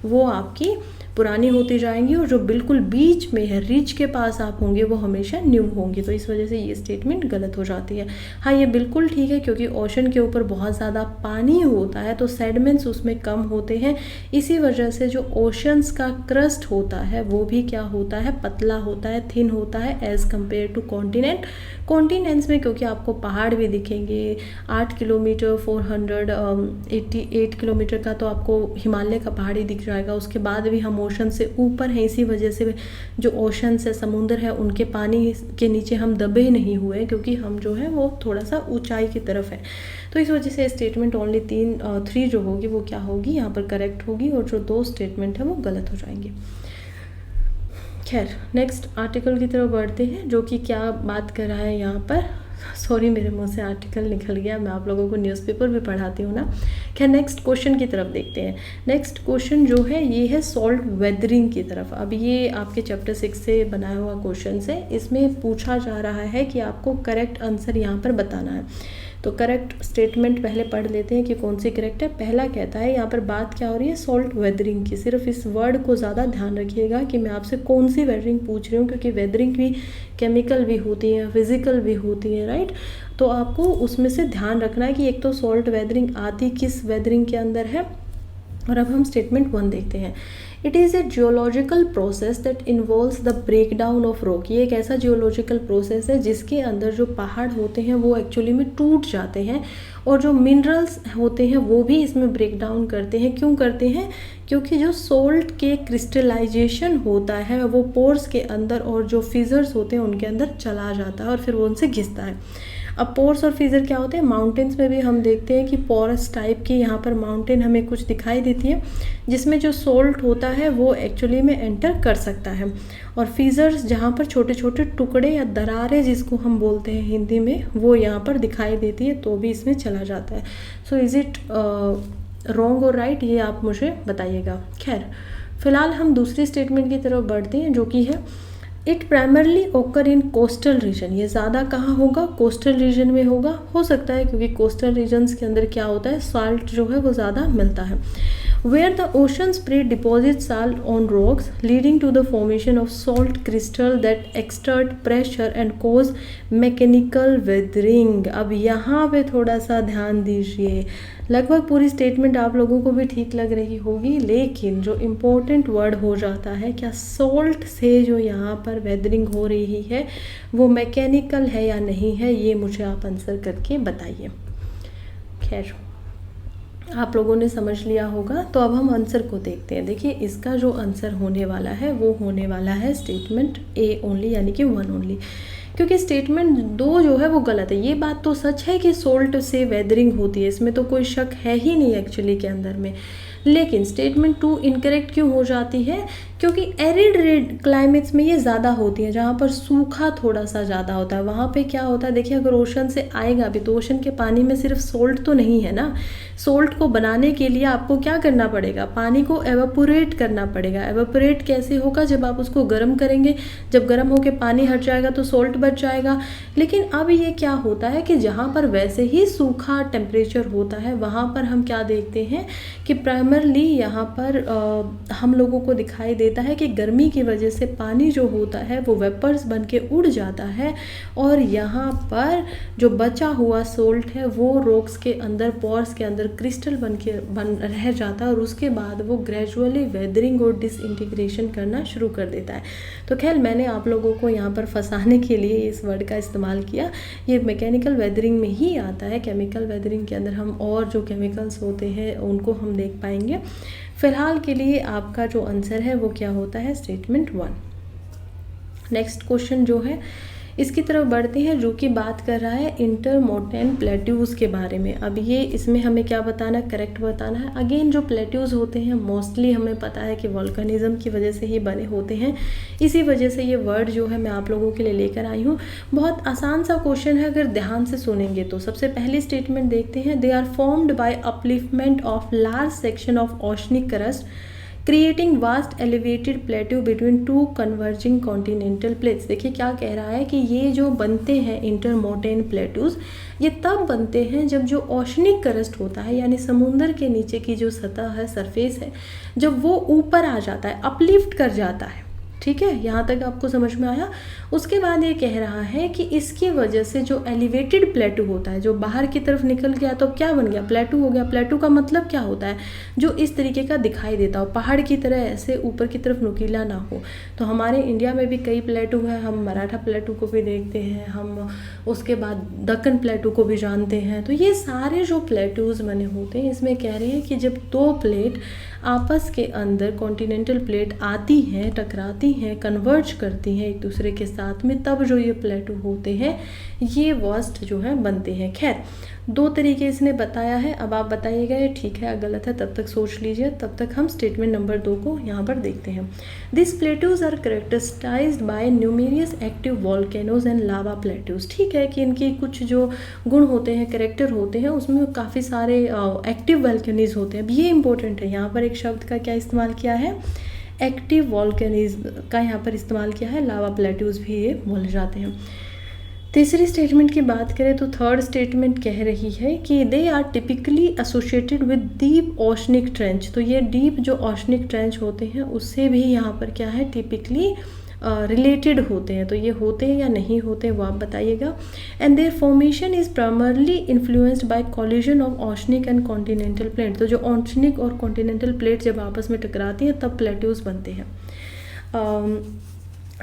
वो आपकी पुरानी होती जाएंगी, और जो बिल्कुल बीच में है, रिज के पास आप होंगे, वो हमेशा न्यू होंगी। तो इस वजह से ये स्टेटमेंट गलत हो जाती है। हाँ, ये बिल्कुल ठीक है क्योंकि ओशन के ऊपर बहुत ज़्यादा पानी होता है तो सेडिमेंट्स उसमें कम होते हैं, इसी वजह से जो ओशंस का क्रस्ट होता है वो भी क्या होता है, पतला होता है, थिन होता है as compare to continent. Continents में क्योंकि आपको पहाड़ भी दिखेंगे, 8 किलोमीटर 488 किलोमीटर का तो आपको हिमालय का पहाड़ी दिख जाएगा, उसके बाद भी हम ओशन से ऊपर हैं, इसी वजह से जो ओशन से समुंदर है उनके पानी के नीचे हम दबे नहीं हुए, क्योंकि हम जो है वो थोड़ा सा ऊंचाई की तरफ है। तो इस वजह से स्टेटमेंट ओनली 3 जो होगी वो क्या होगी, यहाँ पर करेक्ट होगी, और जो 2 स्टेटमेंट है वो गलत हो जाएंगे। खैर, नेक्स्ट आर्टिकल की तरफ बढ़ते हैं, जो कि क्या बात कर रहा है यहाँ पर, सॉरी मेरे मुंह से आर्टिकल निकल गया, मैं आप लोगों को न्यूज़पेपर भी पढ़ाती हूँ ना। खैर नेक्स्ट क्वेश्चन की तरफ देखते हैं। नेक्स्ट क्वेश्चन जो है ये है सॉल्ट वेदरिंग की तरफ। अब ये आपके चैप्टर 6 से बनाया हुआ क्वेश्चन है। इसमें पूछा जा रहा है कि आपको करेक्ट आंसर यहाँ पर बताना है। तो करेक्ट स्टेटमेंट पहले पढ़ लेते हैं कि कौन सी करेक्ट है। पहला कहता है, यहाँ पर बात क्या हो रही है, सॉल्ट वेदरिंग की। सिर्फ इस वर्ड को ज़्यादा ध्यान रखिएगा कि मैं आपसे कौन सी वेदरिंग पूछ रही हूँ, क्योंकि वेदरिंग भी केमिकल भी होती है, फिजिकल भी होती है, राइट। तो आपको उसमें से ध्यान रखना है कि एक तो सॉल्ट वेदरिंग आती किस वेदरिंग के अंदर है। और अब हम स्टेटमेंट 1 देखते हैं। It is a geological process that involves the break down of rock. ये एक ऐसा जियोलॉजिकल प्रोसेस है जिसके अंदर जो पहाड़ होते हैं वो एक्चुअली में टूट जाते हैं, और जो मिनरल्स होते हैं वो भी इसमें ब्रेक डाउन करते हैं। क्यों करते हैं? क्योंकि जो सोल्ट के क्रिस्टलाइजेशन होता है वो पोर्स के अंदर और जो फिजर्स होते हैं उनके अंदर चला जाता है और फिर वो उनसे घिसता है। अब पोर्स और फिजर क्या होते हैं? माउंटेन्स में भी हम देखते हैं कि पोरस टाइप की यहाँ पर माउंटेन हमें कुछ दिखाई देती है जिसमें जो सोल्ट होता है वो एक्चुअली में एंटर कर सकता है, और फिजर्स जहाँ पर छोटे छोटे टुकड़े या दरारें जिसको हम बोलते हैं हिंदी में, वो यहाँ पर दिखाई देती है, तो भी इसमें चला जाता है। सो इज़ इट रॉन्ग और राइट, ये आप मुझे बताइएगा। खैर फिलहाल हम दूसरी स्टेटमेंट की तरफ बढ़ते हैं जो कि है इट प्राइमरली ओकर इन कोस्टल रीजन। ये ज़्यादा कहाँ होगा? कोस्टल रीजन में होगा। हो सकता है क्योंकि कोस्टल रीजन्स के अंदर क्या होता है, सॉल्ट जो है वो ज़्यादा मिलता है। Where the ocean spray deposit salt on rocks leading to the formation of salt crystal that exert pressure and cause mechanical weathering. अब यहाँ पे थोड़ा सा ध्यान दीजिए। लगभग पूरी स्टेटमेंट आप लोगों को भी ठीक लग रही होगी, लेकिन जो इम्पोर्टेंट वर्ड हो जाता है, क्या सोल्ट से जो यहाँ पर वेदरिंग हो रही है वो मैकेनिकल है या नहीं है, ये मुझे आप आंसर करके बताइए। खैर आप लोगों ने समझ लिया होगा, तो अब हम आंसर को देखते हैं। देखिए इसका जो आंसर होने वाला है वो होने वाला है स्टेटमेंट ए ओनली, यानी कि 1 ओनली, क्योंकि स्टेटमेंट 2 जो है वो गलत है। ये बात तो सच है कि सोल्ट से वेदरिंग होती है, इसमें तो कोई शक है ही नहीं एक्चुअली के अंदर में, लेकिन स्टेटमेंट 2 इनकरेक्ट क्यों हो जाती है? क्योंकि एरिड क्लाइमेट्स में ये ज़्यादा होती है, जहाँ पर सूखा थोड़ा सा ज़्यादा होता है। वहाँ पे क्या होता है, देखिए अगर ओशन से आएगा भी तो ओशन के पानी में सिर्फ सोल्ट तो नहीं है ना। सोल्ट को बनाने के लिए आपको क्या करना पड़ेगा, पानी को एवापोरेट करना पड़ेगा। एवापोरेट कैसे होगा? जब आप उसको गर्म करेंगे, जब गर्म होकर पानी हट जाएगा तो सोल्ट बच जाएगा। लेकिन अब ये क्या होता है कि जहाँ पर वैसे ही सूखा टेम्परेचर होता है वहाँ पर हम क्या देखते हैं कि प्राइमरली यहाँ पर हम लोगों को दिखाई देता है कि गर्मी की वजह से पानी जो होता है वो वेपर्स बन के उड़ जाता है, और यहाँ पर जो बचा हुआ सोल्ट है वो रॉक्स के अंदर, पोर्स के अंदर क्रिस्टल बन रह जाता है, और उसके बाद वो ग्रेजुअली वेदरिंग और डिसइंटीग्रेशन करना शुरू कर देता है। तो खैर मैंने आप लोगों को यहाँ पर फंसाने के लिए इस वर्ड का इस्तेमाल किया। ये मैकेनिकल वेदरिंग में ही आता है। केमिकल वेदरिंग के अंदर हम और जो केमिकल्स होते हैं उनको हम देख पाएंगे। फिलहाल के लिए आपका जो आंसर है वो क्या होता है, स्टेटमेंट 1। नेक्स्ट क्वेश्चन जो है इसकी तरफ बढ़ते हैं, जो कि बात कर रहा है इंटरमोंटेन प्लेट्यूज़ के बारे में। अब ये इसमें हमें क्या बताना, करेक्ट बताना है। अगेन जो प्लेट्यूज़ होते हैं मोस्टली हमें पता है कि वोल्केनिज्म की वजह से ही बने होते हैं, इसी वजह से ये वर्ड जो है मैं आप लोगों के लिए लेकर आई हूँ। बहुत आसान सा क्वेश्चन है अगर ध्यान से सुनेंगे तो। सबसे पहली स्टेटमेंट देखते हैं, they are formed by upliftment of large section of oceanic crust creating vast elevated plateau between 2 converging continental plates. देखिए क्या कह रहा है कि ये जो बनते हैं इंटरमोंटेन प्लेट्यूज, ये तब बनते हैं जब जो ओशनिक क्रस्ट होता है, यानी समुंदर के नीचे की जो सतह है, सरफेस है, जब वो ऊपर आ जाता है, अपलिफ्ट कर जाता है। ठीक है, यहाँ तक आपको समझ में आया। उसके बाद ये कह रहा है कि इसकी वजह से जो एलिवेटेड प्लेटू होता है, जो बाहर की तरफ निकल गया तो क्या बन गया, प्लेटू हो गया। प्लेटू का मतलब क्या होता है, जो इस तरीके का दिखाई देता हो, पहाड़ की तरह ऐसे ऊपर की तरफ नुकीला ना हो। तो हमारे इंडिया में भी कई प्लेटू है, हम मराठा प्लेटू को भी देखते हैं, हम उसके बाद दक्कन प्लेटू को भी जानते हैं। तो ये सारे जो प्लेटूज बने होते हैं, इसमें कह रहे हैं कि जब 2 प्लेट आपस के अंदर कॉन्टिनेंटल प्लेट आती हैं, टकराती हैं, कन्वर्ज करती हैं एक दूसरे के साथ में, तब जो ये प्लेटू होते हैं ये वर्स्ट जो है बनते हैं। खैर, 2 तरीके इसने बताया है। अब आप बताइएगा ये ठीक है या गलत है, तब तक सोच लीजिए। तब तक हम स्टेटमेंट नंबर 2 को यहाँ पर देखते हैं। This plateaus are characterized by numerous active volcanoes and lava plateaus. ठीक है कि इनके कुछ जो गुण होते हैं, करेक्टर होते हैं, उसमें काफ़ी सारे एक्टिव वॉल्केनीज होते हैं। अब ये इंपॉर्टेंट है, यहाँ पर एक शब्द का क्या इस्तेमाल किया है, एक्टिव वॉल्केनीज का यहाँ पर इस्तेमाल किया है। लावा प्लेटूज भी ये बोले जाते हैं। तीसरी स्टेटमेंट की बात करें तो थर्ड स्टेटमेंट कह रही है कि they are typically associated with deep oceanic trench. तो ये डीप जो ओशनिक ट्रेंच होते हैं उससे भी यहाँ पर क्या है, टिपिकली रिलेटेड होते हैं। तो ये होते हैं या नहीं होते वो आप बताइएगा। And there formation is primarily influenced by collision of oceanic and continental plate. तो जो ओशनिक और कॉन्टिनेंटल प्लेट जब आपस में टकराती हैं तब प्लेट्यूज बनते हैं।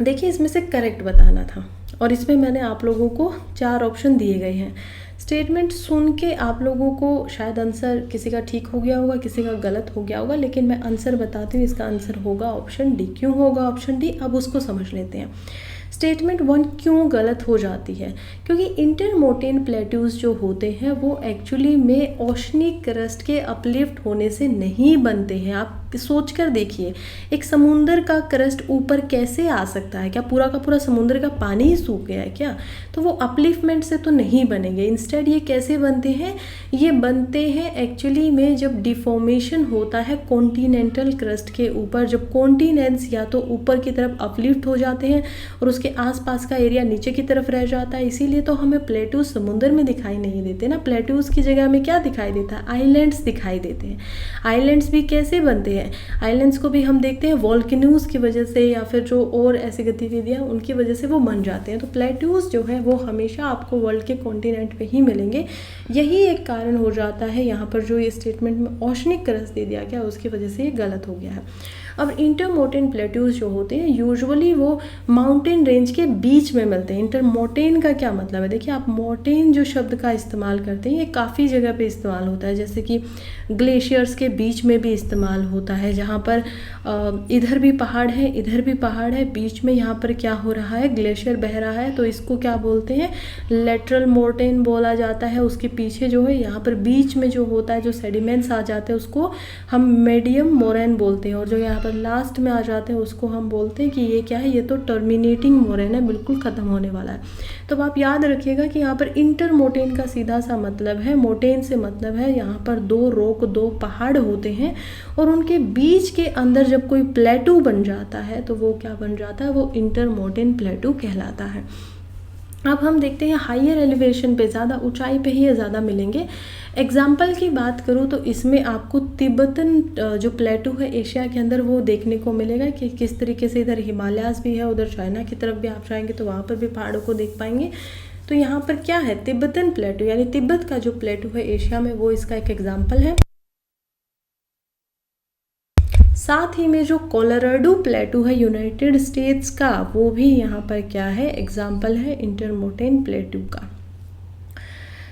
देखिए, इसमें से करेक्ट बताना था और इसमें मैंने आप लोगों को 4 ऑप्शन दिए गए हैं। स्टेटमेंट सुन के आप लोगों को शायद आंसर किसी का ठीक हो गया होगा, किसी का गलत हो गया होगा, लेकिन मैं आंसर बताती हूँ। इसका आंसर होगा ऑप्शन डी। क्यों होगा ऑप्शन डी, अब उसको समझ लेते हैं। स्टेटमेंट 1 क्यों गलत हो जाती है, क्योंकि इंटरमोटेन प्लेट्यूज जो होते हैं वो एक्चुअली में ओशनिक क्रस्ट के अपलिफ्ट होने से नहीं बनते हैं। आप सोच कर देखिए, एक समुंदर का क्रस्ट ऊपर कैसे आ सकता है? क्या पूरा का पूरा समुद्र का पानी ही सूख गया है क्या? तो वो अपलिफ्टमेंट से तो नहीं बनेंगे। इंस्टेड ये कैसे बनते हैं, ये बनते हैं एक्चुअली में जब डिफॉर्मेशन होता है कॉन्टिनेंटल क्रस्ट के ऊपर, जब कॉन्टिनेंट्स या तो ऊपर की तरफ अपलिफ्ट हो जाते हैं और उसके आसपास का एरिया नीचे की तरफ रह जाता है। इसीलिए तो हमें प्लेट्यूज समुद्र में दिखाई नहीं देते ना। प्लेट्यूज की जगह में क्या दिखाई देता है, आइलैंड्स दिखाई देते हैं। आइलैंड्स भी कैसे बनते हैं, आइलैंड्स को भी हम देखते हैं वॉल्केनोज की वजह से या फिर जो और ऐसी गतिविधियां उनकी वजह से वो बन जाते हैं। तो प्लेट्यूज जो है वो हमेशा आपको वर्ल्ड के कॉन्टिनेंट पे ही मिलेंगे। यही एक कारण हो जाता है यहाँ पर जो ये स्टेटमेंट में ओशनिक क्रस्ट दे दिया गया उसकी वजह से ये गलत हो गया है। अब इंटरमोटेन प्लेट्यूज जो होते हैं यूजुअली वो माउंटेन रेंज के बीच में मिलते हैं। इंटरमोटेन का क्या मतलब है, देखिए आप मोटेन जो शब्द का इस्तेमाल करते हैं ये काफ़ी जगह पे इस्तेमाल होता है, जैसे कि ग्लेशियर्स के बीच में भी इस्तेमाल होता है, जहाँ पर इधर भी पहाड़ है इधर भी पहाड़ है, बीच में यहाँ पर क्या हो रहा है, ग्लेशियर बह रहा है, तो इसको क्या बोलते हैं, लेटरल मोर्टेन बोला जाता है। उसके पीछे जो है यहाँ पर बीच में जो होता है, जो सेडिमेंट्स आ जाते हैं उसको हम मीडियम मोरेन बोलते हैं, और जो यहाँ पर लास्ट में आ जाते हैं उसको हम बोलते हैं कि ये क्या है, ये तो टर्मिनेटिंग मोरेन है, बिल्कुल ख़त्म होने वाला है। तो आप याद रखिएगा कि यहाँ पर इंटर मोटेन का सीधा सा मतलब है, मोटेन से मतलब है यहाँ पर 2 रॉक 2 पहाड़ होते हैं और उनके बीच के अंदर जब कोई प्लेटू बन जाता है तो वो क्या बन जाता है, वो इंटर मोटेन प्लेटू कहलाता है। अब हम देखते हैं हाइयर एलिवेशन पे, ज़्यादा ऊंचाई पे ही ये ज़्यादा मिलेंगे। एग्जाम्पल की बात करूँ तो इसमें आपको तिब्बतन जो प्लेटू है एशिया के अंदर वो देखने को मिलेगा कि किस तरीके से इधर हिमालयाज़ भी है, उधर चाइना की तरफ भी आप जाएंगे तो वहाँ पर भी पहाड़ों को देख पाएंगे। तो यहाँ पर क्या है, तिब्बतन प्लेटू यानी तिब्बत का जो प्लेटू है एशिया में वो इसका एक एग्जाम्पल है। साथ ही में जो कोलोराडो प्लेटू है यूनाइटेड स्टेट्स का, वो भी यहाँ पर क्या है, एग्जाम्पल है इंटरमोटेन प्लेटू का।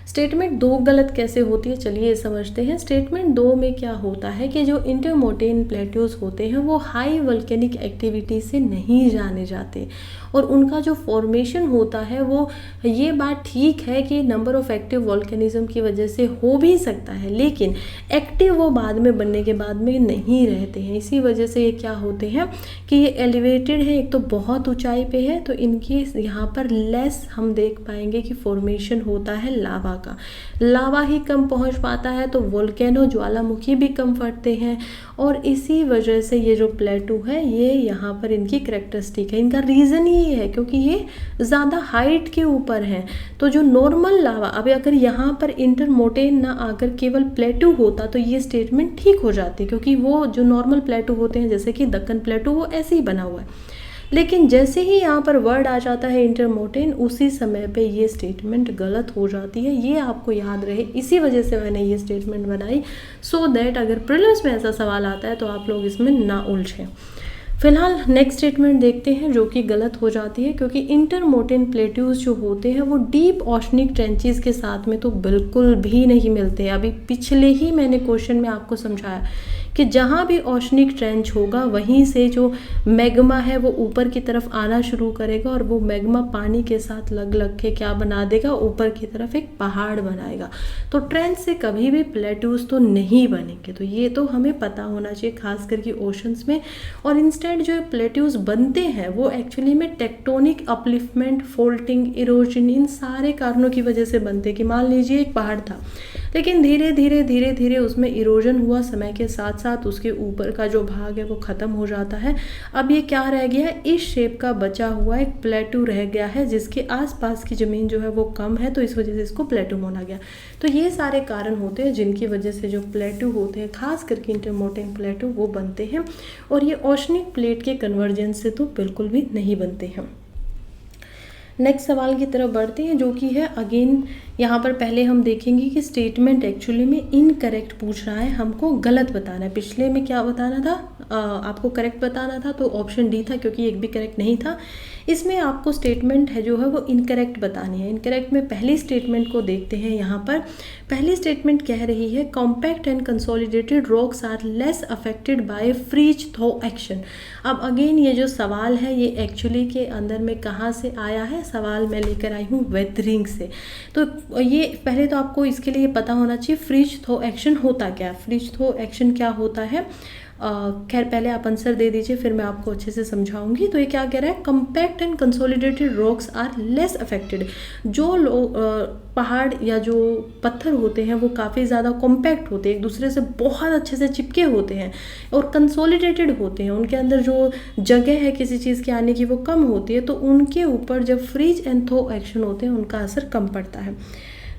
स्टेटमेंट 2 गलत कैसे होती है, चलिए समझते हैं। स्टेटमेंट 2 में क्या होता है कि जो इंटरमोटेन प्लेट्यूज होते हैं वो हाई वोल्केनिक एक्टिविटी से नहीं जाने जाते और उनका जो फॉर्मेशन होता है वो, ये बात ठीक है कि नंबर ऑफ एक्टिव वोल्केनिज्म की वजह से हो भी सकता है, लेकिन एक्टिव वो बाद में बनने के बाद में नहीं रहते हैं। इसी वजह से ये क्या होते हैं कि ये एलिवेटेड है, एक तो बहुत ऊंचाई पे है, तो इनकी यहाँ पर लेस हम देख पाएंगे कि फॉर्मेशन होता है लावा का। लावा ही कम पहुँच पाता है तो वोल्केनो ज्वालामुखी भी कम फटते हैं, और इसी वजह से ये जो प्लेटू है ये यहाँ पर इनकी करेक्टरिस्टिक है। इनका रीज़न ही है क्योंकि ये ज़्यादा हाइट के ऊपर हैं। तो जो नॉर्मल लावा, अब अगर यहाँ पर इंटरमोटेन ना आकर केवल प्लेटू होता तो ये स्टेटमेंट ठीक हो जाती, क्योंकि वो जो नॉर्मल प्लेटू होते हैं जैसे कि दक्कन प्लेटू वो ऐसे ही बना हुआ है। लेकिन जैसे ही यहाँ पर वर्ड आ जाता है इंटरमोटेन, उसी समय पे ये स्टेटमेंट गलत हो जाती है। ये आपको याद रहे, इसी वजह से मैंने ये स्टेटमेंट बनाई, सो दैट अगर प्रीलिम्स में ऐसा सवाल आता है तो आप लोग इसमें ना उलझें। फिलहाल नेक्स्ट स्टेटमेंट देखते हैं जो कि गलत हो जाती है, क्योंकि इंटरमोटेन प्लेट्यूज जो होते हैं वो डीप ओशनिक ट्रेंचेस के साथ में तो बिल्कुल भी नहीं मिलते। अभी पिछले ही मैंने क्वेश्चन में आपको समझाया कि जहाँ भी ओशनिक ट्रेंच होगा वहीं से जो मैग्मा है वो ऊपर की तरफ आना शुरू करेगा और वो मैग्मा पानी के साथ लग लग के क्या बना देगा, ऊपर की तरफ एक पहाड़ बनाएगा। तो ट्रेंच से कभी भी प्लेट्यूज तो नहीं बनेंगे, तो ये तो हमें पता होना चाहिए खास करके ओशंस में। और इंस्टेंट जो प्लेट्यूज बनते हैं वो एक्चुअली में टेक्टोनिक अपलिफ्टमेंट, फोल्टिंग, इरोजन, इन सारे कारणों की वजह से बनते हैं। कि मान लीजिए एक पहाड़ था, लेकिन धीरे धीरे उसमें इरोजन हुआ, समय के साथ साथ उसके ऊपर का जो भाग है वो ख़त्म हो जाता है। अब ये क्या रह गया है, इस शेप का बचा हुआ एक प्लेट्यू रह गया है जिसके आसपास की ज़मीन जो है वो कम है, तो इस वजह से इसको प्लेट्यू बोला गया। तो ये सारे कारण होते हैं जिनकी वजह से जो प्लेट्यू होते हैं, खास करके इंटरमोंटेन प्लेट्यू, वो बनते हैं। और ये ओशनिक प्लेट के कन्वर्जेंस से तो बिल्कुल भी नहीं बनते हैं। नेक्स्ट सवाल की तरफ बढ़ते हैं, जो कि है अगेन यहाँ पर पहले हम देखेंगे कि स्टेटमेंट एक्चुअली में इनकरेक्ट पूछ रहा है, हमको गलत बताना है। पिछले में क्या बताना था, आपको करेक्ट बताना था, तो ऑप्शन डी था क्योंकि एक भी करेक्ट नहीं था। इसमें आपको स्टेटमेंट है जो है वो इनकरेक्ट बतानी है। इनकरेक्ट में पहली स्टेटमेंट को देखते हैं। यहाँ पर पहली स्टेटमेंट कह रही है compact and consolidated rocks are less affected by freeze thaw action. अब अगेन ये जो सवाल है ये एक्चुअली के अंदर में कहाँ से आया है, सवाल मैं लेकर आई हूँ वेदरिंग से। तो ये पहले तो आपको इसके लिए पता होना चाहिए फ्रीज थ्रो एक्शन होता क्या है। फ्रीज थ्रो एक्शन क्या होता है, खैर पहले आप आंसर दे दीजिए फिर मैं आपको अच्छे से समझाऊंगी। तो ये क्या कह रहा है, compact and consolidated rocks are less affected. जो पहाड़ या जो पत्थर होते हैं वो काफ़ी ज़्यादा कॉम्पैक्ट होते हैं, एक दूसरे से बहुत अच्छे से चिपके होते हैं और कंसोलिडेटेड होते हैं, उनके अंदर जो जगह है किसी चीज़ के आने की वो कम होती है, तो उनके ऊपर जब फ्रीज एंड थो एक्शन होते हैं उनका असर कम पड़ता है।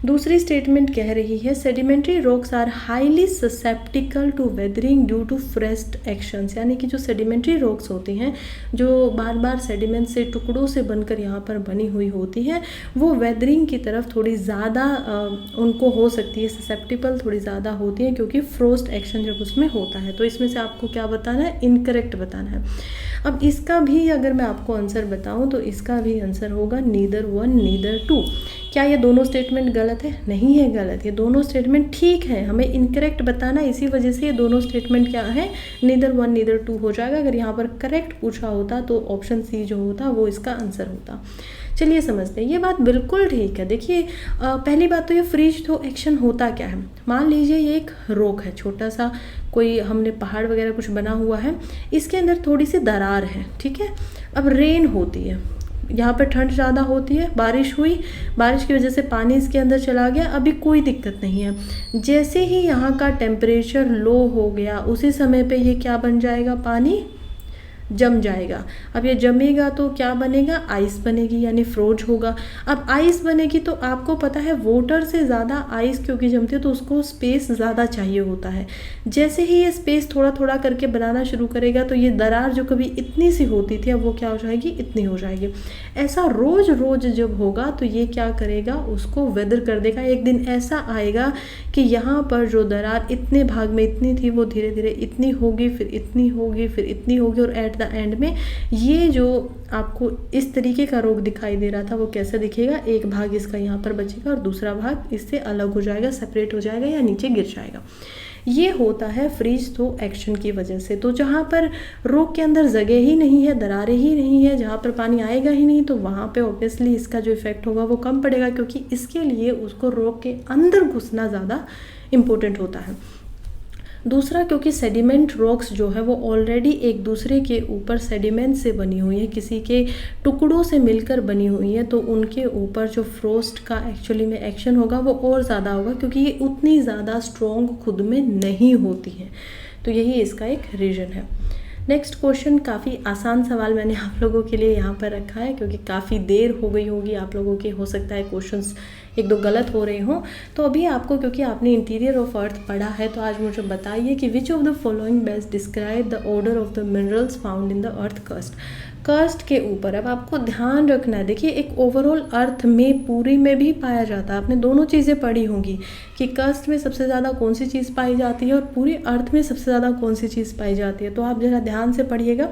दूसरी स्टेटमेंट कह रही है sedimentary rocks are highly susceptible to weathering due to frost actions. यानी कि जो सेडिमेंट्री रॉक्स होती हैं, जो बार बार सेडिमेंट से टुकड़ों से बनकर यहाँ पर बनी हुई होती हैं, वो वेदरिंग की तरफ थोड़ी ज़्यादा उनको हो सकती है, ससेप्टिबल थोड़ी ज़्यादा होती हैं क्योंकि फ्रोस्ट एक्शन जब उसमें होता है। तो इसमें से आपको क्या बताना है, इनकरेक्ट बताना है। अब इसका भी अगर मैं आपको आंसर बताऊं तो इसका भी आंसर होगा नीदर वन नीदर टू। क्या ये दोनों स्टेटमेंट गलत है? नहीं है गलत, ये दोनों स्टेटमेंट ठीक है। हमें इनकरेक्ट बताना है, इसी वजह से ये दोनों स्टेटमेंट क्या है, नीदर वन नीदर टू हो जाएगा। अगर यहाँ पर करेक्ट पूछा होता तो ऑप्शन सी जो होता वो इसका आंसर होता। चलिए समझते हैं, ये बात बिल्कुल ठीक है। देखिए पहली बात तो ये फ्रीज थ्रो एक्शन होता क्या है। मान लीजिए ये एक रॉक है, छोटा सा कोई हमने पहाड़ वगैरह कुछ बना हुआ है, इसके अंदर थोड़ी सी दरार है, ठीक है। अब रेन होती है, यहाँ पर ठंड ज़्यादा होती है, बारिश हुई, बारिश की वजह से पानी इसके अंदर चला गया, अभी कोई दिक्कत नहीं है। जैसे ही यहाँ का टेम्परेचर लो हो गया उसी समय पे ये क्या बन जाएगा, पानी जम जाएगा। अब ये जमेगा तो क्या बनेगा, आइस बनेगी, यानी फ्रोज होगा। अब आइस बनेगी तो आपको पता है वाटर से ज़्यादा आइस क्योंकि जमती है तो उसको स्पेस ज़्यादा चाहिए होता है। जैसे ही ये स्पेस थोड़ा थोड़ा करके बनाना शुरू करेगा तो ये दरार जो कभी इतनी सी होती थी अब वो क्या हो जाएगी, इतनी हो जाएगी। ऐसा रोज रोज जब होगा तो ये क्या करेगा, उसको वेदर कर देगा। एक दिन ऐसा आएगा कि यहाँ पर जो दरार इतने भाग में इतनी थी वो धीरे धीरे इतनी होगी, फिर इतनी होगी, फिर इतनी होगी, और एट द एंड में ये जो आपको इस तरीके का रोग दिखाई दे रहा था वो कैसा दिखेगा, एक भाग इसका यहाँ पर बचेगा और दूसरा भाग इससे अलग हो जाएगा, सेपरेट हो जाएगा या नीचे गिर जाएगा। ये होता है फ्रीज थ्रो एक्शन की वजह से। तो जहाँ पर रोग के अंदर जगह ही नहीं है, दरारें ही नहीं है, जहाँ पर पानी आएगा ही नहीं, तो वहाँ पे ऑब्वियसली इसका जो इफेक्ट होगा वो कम पड़ेगा, क्योंकि इसके लिए उसको रोग के अंदर घुसना ज़्यादा इम्पोर्टेंट होता है। दूसरा, क्योंकि सेडिमेंट रॉक्स जो है वो ऑलरेडी एक दूसरे के ऊपर सेडिमेंट से बनी हुई है, किसी के टुकड़ों से मिलकर बनी हुई है, तो उनके ऊपर जो फ्रोस्ट का एक्चुअली में एक्शन होगा वो और ज़्यादा होगा, क्योंकि ये उतनी ज़्यादा स्ट्रॉन्ग खुद में नहीं होती हैं। तो यही इसका एक रीज़न है। नेक्स्ट क्वेश्चन, काफ़ी आसान सवाल मैंने आप लोगों के लिए यहाँ पर रखा है, क्योंकि काफ़ी देर हो गई होगी आप लोगों के, हो सकता है क्वेश्चंस एक दो गलत हो रहे हों। तो अभी आपको, क्योंकि आपने इंटीरियर ऑफ अर्थ पढ़ा है, तो आज मुझे बताइए कि विच of the following best describe the order of the minerals found in the earth crust. Crust के ऊपर अब आपको ध्यान रखना है। देखिए एक ओवरऑल अर्थ में पूरी में भी पाया जाता है, आपने दोनों चीज़ें पढ़ी होंगी कि क्रस्ट में सबसे ज़्यादा कौन सी चीज़ पाई जाती है और पूरी अर्थ में सबसे ज़्यादा कौन सी चीज़ पाई जाती है। तो आप ज़रा ध्यान से पढ़िएगा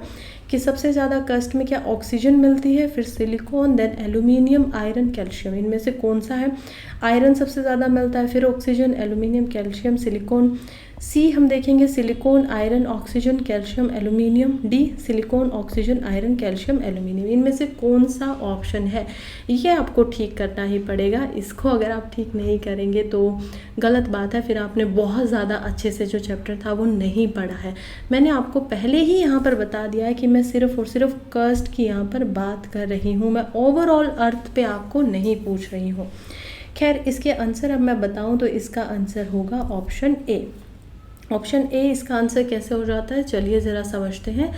कि सबसे ज़्यादा क्रस्ट में क्या ऑक्सीजन मिलती है, फिर silicon, then aluminium, iron, calcium. इनमें से कौन सा है, आयरन सबसे ज़्यादा मिलता है, फिर ऑक्सीजन, एल्यूमिनियम, कैल्शियम, सिलिकॉन। सी हम देखेंगे silicon, iron, oxygen, calcium, aluminium. D silicon, oxygen, iron, calcium, aluminium. इनमें से कौन सा ऑप्शन है, ये आपको ठीक करना ही पड़ेगा। इसको अगर आप ठीक नहीं करेंगे तो गलत बात है, फिर आपने बहुत ज़्यादा अच्छे से जो चैप्टर था वो नहीं पढ़ा है। मैंने आपको पहले ही यहाँ पर बता दिया है कि मैं सिर्फ और सिर्फ कर्स्ट की यहाँ पर बात कर रही हूँ, मैं ओवरऑल अर्थ पे आपको नहीं पूछ रही हूँ। खैर, इसके आंसर अब मैं बताऊँ तो इसका आंसर होगा ऑप्शन ए। ऑप्शन ए इसका आंसर कैसे हो जाता है, चलिए ज़रा समझते हैं।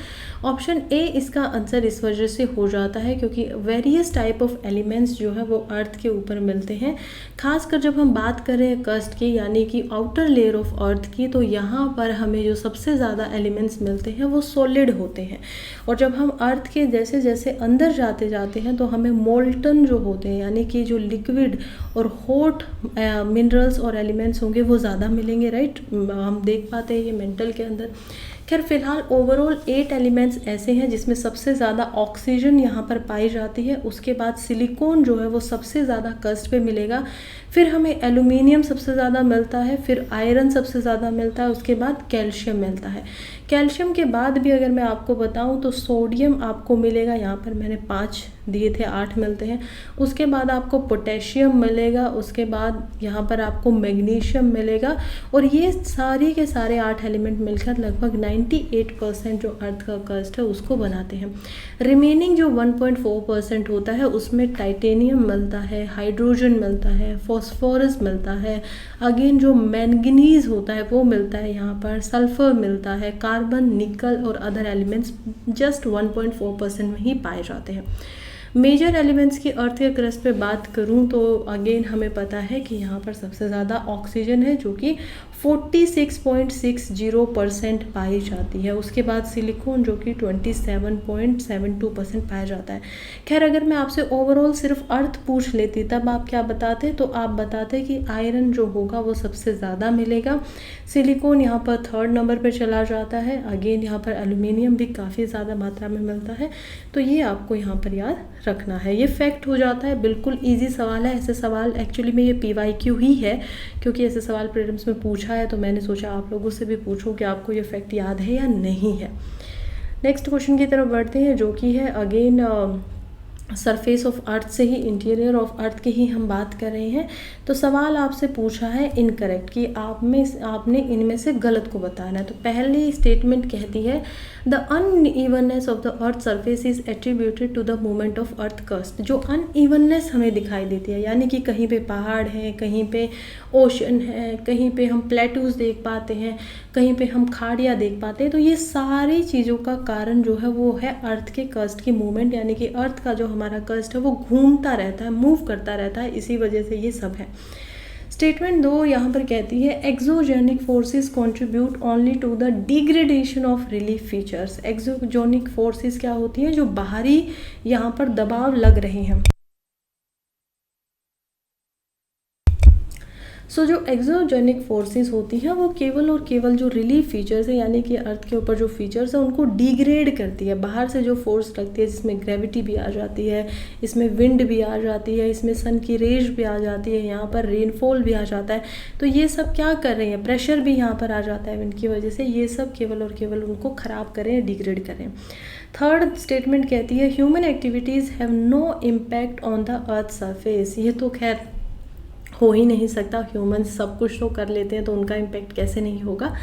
ऑप्शन ए इसका आंसर इस वजह से हो जाता है क्योंकि वेरियस टाइप ऑफ एलिमेंट्स जो है वो अर्थ के ऊपर मिलते हैं। खासकर जब हम बात करें क्रस्ट की, यानी कि आउटर लेयर ऑफ अर्थ की, तो यहाँ पर हमें जो सबसे ज़्यादा एलिमेंट्स मिलते हैं वो सॉलिड होते हैं। और जब हम अर्थ के जैसे जैसे अंदर जाते जाते हैं तो हमें मोल्टन जो होते हैं, यानी कि जो लिक्विड और हॉट मिनरल्स और एलिमेंट्स होंगे वो ज़्यादा मिलेंगे, राइट। हम देख पाते हैं ये मेंटल के अंदर। खैर, फिलहाल ओवरऑल 8 एलिमेंट्स ऐसे हैं जिसमें सबसे ज़्यादा ऑक्सीजन यहाँ पर पाई जाती है। उसके बाद सिलिकॉन जो है वो सबसे ज़्यादा क्रस्ट पे मिलेगा। फिर हमें एल्यूमिनियम सबसे ज़्यादा मिलता है, फिर आयरन सबसे ज़्यादा मिलता है, उसके बाद कैल्शियम मिलता है। कैल्शियम के बाद भी अगर मैं आपको बताऊं तो सोडियम आपको मिलेगा, यहाँ पर मैंने 5 दिए थे, 8 मिलते हैं। उसके बाद आपको पोटेशियम मिलेगा, उसके बाद यहाँ पर आपको मैग्नीशियम मिलेगा। और ये सारे के सारे 8 एलिमेंट मिलकर लगभग 98% जो अर्थ का क्रस्ट है उसको बनाते हैं। रिमेनिंग जो 1.4% होता है उसमें टाइटेनियम मिलता है, हाइड्रोजन मिलता है, फॉस्फोरस मिलता है, अगेन जो मैंगनीज होता है वो मिलता है, यहाँ पर सल्फर मिलता है, कार्बन, निकल और अदर एलिमेंट्स जस्ट 1.4% में ही पाए जाते हैं। मेजर एलिमेंट्स की अर्थ के क्रस्ट पे बात करूं तो अगेन हमें पता है कि यहाँ पर सबसे ज़्यादा ऑक्सीजन है जो कि 46.60% पाई जाती है। उसके बाद सिलिकॉन जो कि 27.72% पाया जाता है। खैर, अगर मैं आपसे ओवरऑल सिर्फ अर्थ पूछ लेती तब आप क्या बताते, तो आप बताते कि आयरन जो होगा वो सबसे ज़्यादा मिलेगा। सिलिकॉन यहाँ पर 3rd नंबर पर चला जाता है। अगेन यहाँ पर एल्यूमिनियम भी काफ़ी ज़्यादा मात्रा में मिलता है। तो ये आपको यहाँ पर याद रखना है, ये फैक्ट हो जाता है। बिल्कुल ईजी सवाल है। ऐसे सवाल एक्चुअली में ये PYQ ही है क्योंकि ऐसे सवाल प्रीलिम्स में पूछा है, तो मैंने सोचा आप लोगों से भी पूछूं कि आपको ये फैक्ट याद है या नहीं है। नेक्स्ट क्वेश्चन की तरफ बढ़ते हैं जो कि है अगेन सरफेस ऑफ अर्थ से ही, इंटीरियर ऑफ अर्थ की ही हम बात कर रहे हैं। तो सवाल आपसे पूछा है इनकरेक्ट कि आपने इनमें से गलत को बताना है। तो पहली स्टेटमेंट कहती है the unevenness of the earth surface is attributed to the movement of earth crust. जो अनइवननेस हमें दिखाई देती है, यानी कि कहीं पे पहाड़ है, कहीं पे ओशन है, कहीं पे हम प्लेटूज देख पाते हैं, कहीं पे हम खाड़ियाँ देख पाते हैं, तो ये सारी चीज़ों का कारण जो है वो है अर्थ के क्रस्ट की मूवमेंट, यानी कि अर्थ का जो हमारा क्रस्ट है वो घूमता रहता है, मूव करता रहता है, इसी वजह से ये सब है। स्टेटमेंट 2 यहाँ पर कहती है exogenic forces contribute only to the degradation of relief features. Exogenic forces क्या होती हैं, जो बाहरी यहाँ पर दबाव लग रहे हैं। सो जो एक्सोजेनिक फोर्सेस होती हैं वो केवल और केवल जो रिलीफ फीचर्स है, यानी कि अर्थ के ऊपर जो फीचर्स है उनको डिग्रेड करती है। बाहर से जो फोर्स लगती है, जिसमें ग्रेविटी भी आ जाती है, इसमें विंड भी आ जाती है, इसमें सन की रेज भी आ जाती है, यहाँ पर रेनफॉल भी आ जाता है, तो ये सब क्या कर रहे हैं, प्रेशर भी यहाँ पर आ जाता है विंड की वजह से, ये सब केवल और केवल उनको ख़राब करें, डिग्रेड करें। 3rd स्टेटमेंट कहती है human activities have no impact on the earth surface. ये तो खैर हो ही नहीं सकता, ह्यूमंस सब कुछ तो कर लेते हैं तो उनका इम्पैक्ट कैसे नहीं होगा।